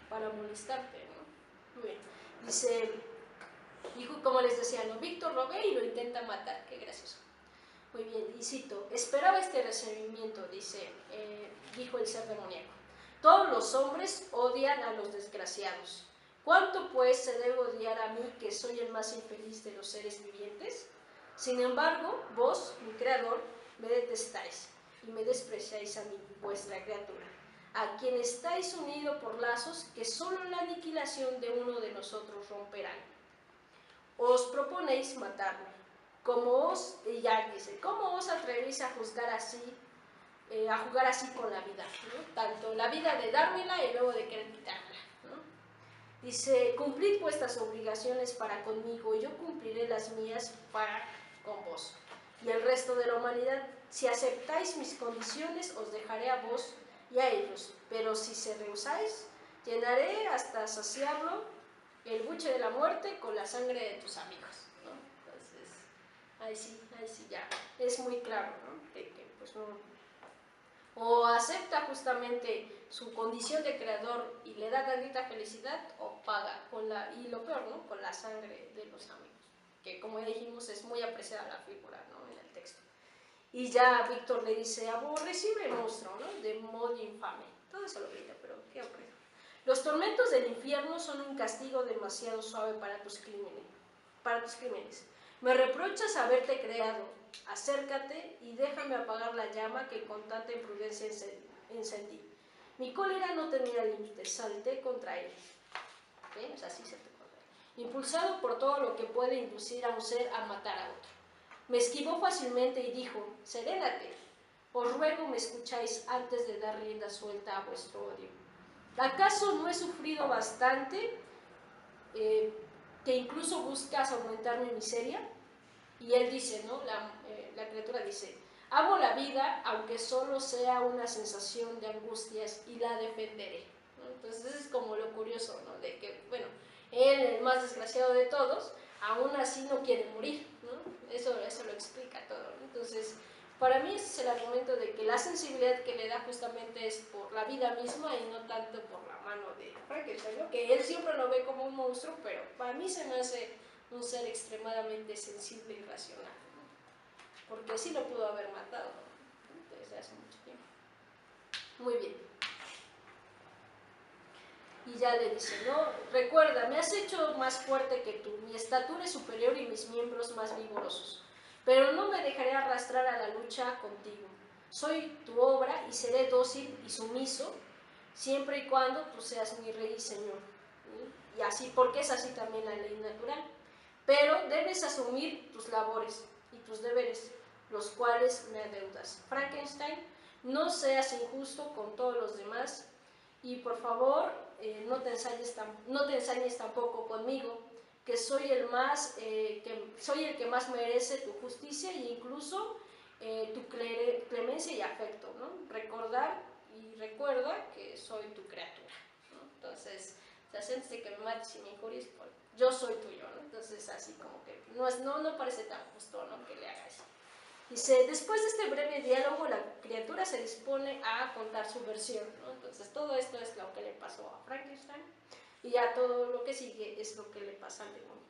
para molestarte, ¿no? Muy bien. Dice, y como les decía, ¿no?, Víctor lo ve y lo intenta matar, qué gracioso. Muy bien, y cito, esperaba este recibimiento, dice, dijo el ser demoníaco. Todos los hombres odian a los desgraciados. ¿Cuánto pues se debe odiar a mí, que soy el más infeliz de los seres vivientes? Sin embargo, vos, mi creador, me detestáis y me despreciáis a mí, vuestra criatura, a quien estáis unido por lazos que solo la aniquilación de uno de nosotros romperán. Os proponéis matarme. Y ya dice, ¿cómo os atrevéis a juzgar así, a jugar así con la vida, ¿no?, tanto la vida de dármela y luego de querer quitármela, ¿no? Dice, cumplid vuestras obligaciones para conmigo y yo cumpliré las mías para con vos y el resto de la humanidad. Si aceptáis mis condiciones, os dejaré a vos y a ellos, pero si se rehusáis, llenaré hasta saciarlo el buche de la muerte con la sangre de tus amigos, ¿no? Entonces, ahí sí ya es muy claro, ¿no?, de que pues no, o acepta justamente su condición de creador y le da tantita felicidad, o paga y lo peor, ¿no?, con la sangre de los amigos, que como ya dijimos es muy apreciada la figura, ¿no?, en el texto. Y ya Víctor le dice, aborrecible monstruo, ¿no?, de modo infame. Todo eso lo grita, pero qué aburrido. Los tormentos del infierno son un castigo demasiado suave para tus crímenes. Me reprochas haberte creado, acércate y déjame apagar la llama que con tanta imprudencia encendí. Mi cólera no tenía límites, salté contra él. ¿Ven? O sea, así se te contra él. Impulsado por todo lo que puede inducir a un ser a matar a otro. Me esquivó fácilmente y dijo, serénate, os ruego me escucháis antes de dar rienda suelta a vuestro odio. ¿Acaso no he sufrido bastante que incluso buscas aumentar mi miseria? Y él dice, ¿no? La criatura dice, amo la vida aunque solo sea una sensación de angustias y la defenderé, ¿no? Entonces eso es como lo curioso, ¿no? De que, bueno, él, el más desgraciado de todos, aún así no quiere morir, ¿no? Eso lo explica todo, ¿no? Entonces, para mí ese es el argumento de que la sensibilidad que le da justamente es por la vida misma y no tanto por la mano de Frankenstein, ¿no? Que él siempre lo ve como un monstruo, pero para mí se me hace un ser extremadamente sensible y racional, ¿no? Porque así lo pudo haber matado, ¿no? Desde hace mucho tiempo. Muy bien. Y ya le dice, ¿no? Recuerda, me has hecho más fuerte que tú, mi estatura es superior y mis miembros más vigorosos, pero no me dejaré arrastrar a la lucha contigo. Soy tu obra y seré dócil y sumiso siempre y cuando tú seas mi rey y señor. ¿Sí? Y así, porque es así también la ley natural. Pero debes asumir tus labores y tus deberes, los cuales me adeudas. Frankenstein, no seas injusto con todos los demás y por favor no te ensañes tampoco conmigo, que soy el que más merece tu justicia e incluso tu clemencia y afecto, ¿no? Recordar y recuerda que soy tu criatura, ¿no? Entonces, antes de que me mates y me injuries, pues, yo soy tuyo, ¿no? Entonces, así como que no parece tan justo, ¿no? Que le haga eso. Dice, después de este breve diálogo, la criatura se dispone a contar su versión, ¿no? Entonces, todo esto es lo que le pasó a Frankenstein y ya todo lo que sigue es lo que le pasa al demonio,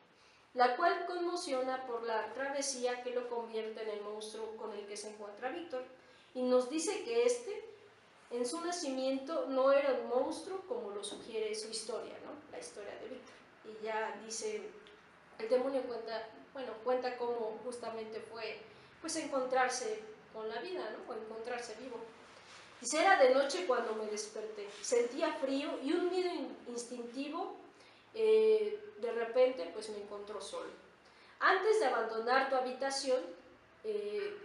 la cual conmociona por la travesía que lo convierte en el monstruo con el que se encuentra Víctor y nos dice que en su nacimiento no era un monstruo como lo sugiere su historia, ¿no? La historia de Víctor. Y ya dice, el demonio cuenta cómo justamente fue pues encontrarse con la vida, ¿no? O encontrarse vivo. Dice, era de noche cuando me desperté, sentía frío y un miedo instintivo de repente pues me encontró solo. Antes de abandonar tu habitación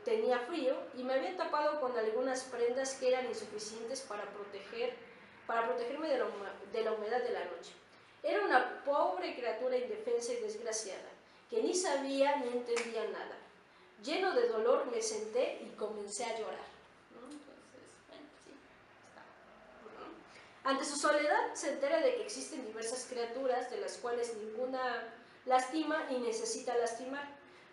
tenía frío y me había tapado con algunas prendas que eran insuficientes para protegerme de la humedad de la noche. Era una pobre criatura indefensa y desgraciada, que ni sabía ni entendía nada. Lleno de dolor me senté y comencé a llorar, ¿no? Entonces, bueno, sí, está. ¿No? Ante su soledad se entera de que existen diversas criaturas de las cuales ninguna lastima y necesita lastimar,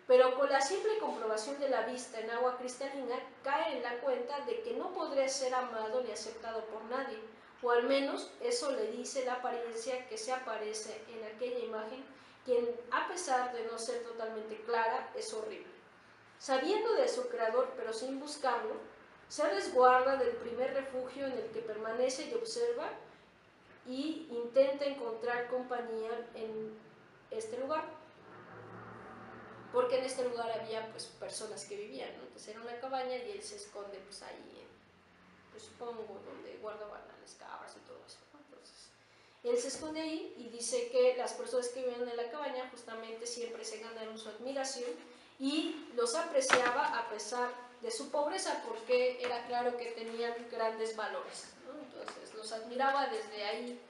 pero con la simple comprobación de la vista en agua cristalina cae en la cuenta de que no podría ser amado ni aceptado por nadie, o al menos eso le dice la apariencia que se aparece en aquella imagen, quien a pesar de no ser totalmente clara es horrible. Sabiendo de su creador pero sin buscarlo, se resguarda del primer refugio en el que permanece y observa y intenta encontrar compañía en este lugar, porque en este lugar había pues personas que vivían, ¿no? Entonces era una cabaña y él se esconde pues ahí, pues supongo, donde guardaban las cabras y todo eso, ¿no? Entonces él se esconde ahí y dice que las personas que vivían en la cabaña justamente siempre se ganaron su admiración y los apreciaba a pesar de su pobreza, porque era claro que tenían grandes valores, ¿no? Entonces los admiraba desde ahí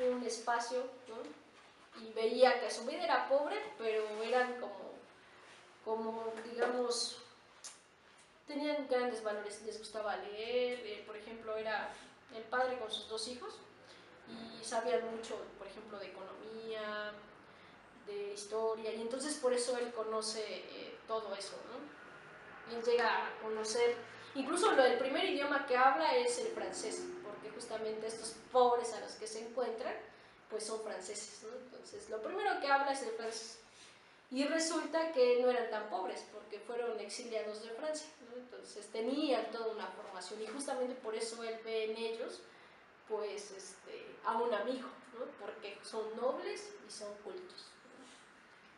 un espacio, ¿no? Y veía que su vida era pobre, pero eran como digamos, tenían grandes valores, les gustaba leer, por ejemplo, era el padre con sus dos hijos y sabían mucho, por ejemplo, de economía, de historia, y entonces por eso él conoce todo eso, ¿no? Él llega a conocer, incluso el primer idioma que habla es el francés, porque justamente estos pobres a los que se encuentran, pues son franceses, ¿no? Entonces lo primero que habla es el francés. Y resulta que no eran tan pobres, porque fueron exiliados de Francia, ¿no? Entonces tenían toda una formación, y justamente por eso él ve en ellos pues a un amigo, ¿no? Porque son nobles y son cultos, ¿no?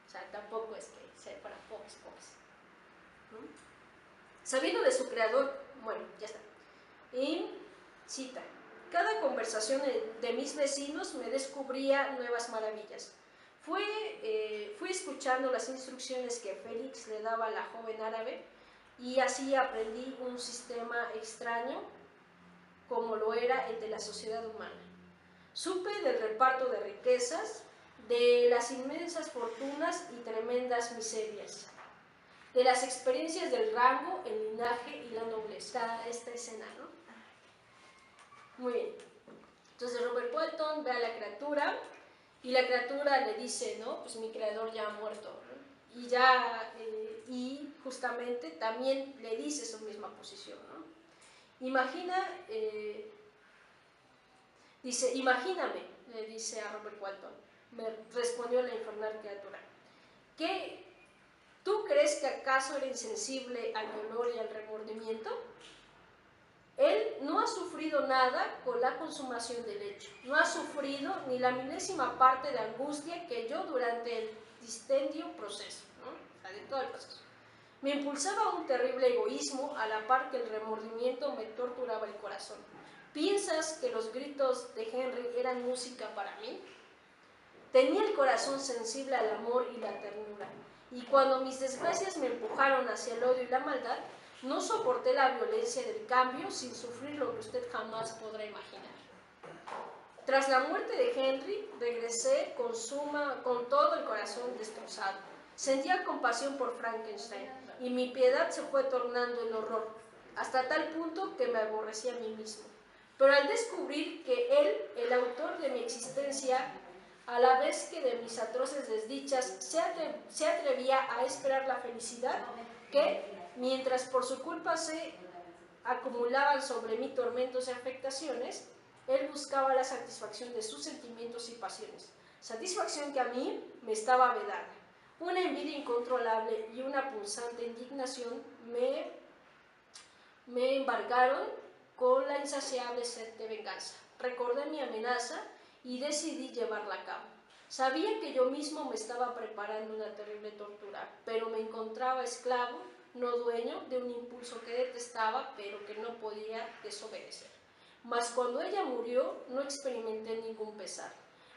O sea, tampoco es que sea para ¿no? Sabiendo de su creador, bueno, ya está. Y cita, cada conversación de mis vecinos me descubría nuevas maravillas. Fui escuchando las instrucciones que Félix le daba a la joven árabe y así aprendí un sistema extraño como lo era el de la sociedad humana. Supe del reparto de riquezas, de las inmensas fortunas y tremendas miserias, de las experiencias del rango, el linaje y la nobleza. Esta escena, ¿no? Muy bien. Entonces Robert Walton ve a la criatura y la criatura le dice, ¿no? Pues mi creador ya ha muerto, ¿no? Y justamente también le dice su misma posición, ¿no? Dice, imagíname, le dice a Robert Walton, me respondió la infernal criatura, ¿qué? ¿Tú crees que acaso era insensible al dolor y al remordimiento? Él no ha sufrido nada con la consumación del hecho, no ha sufrido ni la milésima parte de angustia que yo durante el distendio proceso, ¿no? O sea, de todo el proceso. Me impulsaba un terrible egoísmo a la par que el remordimiento me torturaba el corazón. ¿Piensas que los gritos de Henry eran música para mí? Tenía el corazón sensible al amor y la ternura, y cuando mis desgracias me empujaron hacia el odio y la maldad, no soporté la violencia del cambio sin sufrir lo que usted jamás podrá imaginar. Tras la muerte de Henry, regresé con todo el corazón destrozado. Sentía compasión por Frankenstein, y mi piedad se fue tornando en horror, hasta tal punto que me aborrecí a mí mismo. Pero al descubrir que él, el autor de mi existencia, a la vez que de mis atroces desdichas, se atrevía a esperar la felicidad que, mientras por su culpa se acumulaban sobre mí tormentos y afectaciones, él buscaba la satisfacción de sus sentimientos y pasiones, satisfacción que a mí me estaba vedada. Una envidia incontrolable y una punzante indignación me embargaron con la insaciable sed de venganza. Recordé mi amenaza y decidí llevarla a cabo. Sabía que yo mismo me estaba preparando una terrible tortura, pero me encontraba esclavo, no dueño, de un impulso que detestaba, pero que no podía desobedecer. Mas cuando ella murió, no experimenté ningún pesar.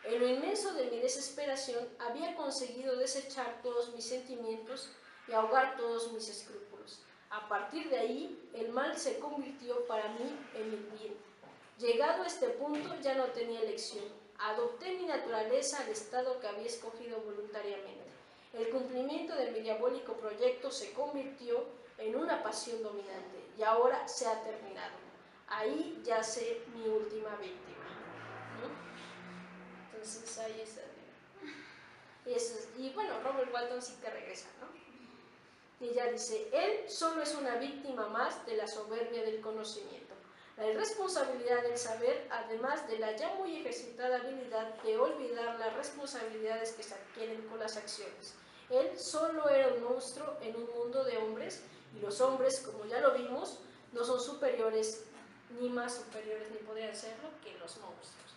En lo inmenso de mi desesperación, había conseguido desechar todos mis sentimientos y ahogar todos mis escrúpulos. A partir de ahí, el mal se convirtió para mí en el bien. Llegado a este punto, ya no tenía elección. Adopté mi naturaleza al estado que había escogido voluntariamente. El cumplimiento de mi diabólico proyecto se convirtió en una pasión dominante y ahora se ha terminado. Ahí yace mi última víctima, ¿no? Entonces ahí está. Y bueno, Robert Walton sí que regresa, ¿no? Y ella dice, él solo es una víctima más de la soberbia del conocimiento. La irresponsabilidad del saber, además de la ya muy ejercitada habilidad de olvidar las responsabilidades que se adquieren con las acciones. Él solo era un monstruo en un mundo de hombres, y los hombres, como ya lo vimos, no son superiores, ni más superiores, ni podrían serlo, que los monstruos.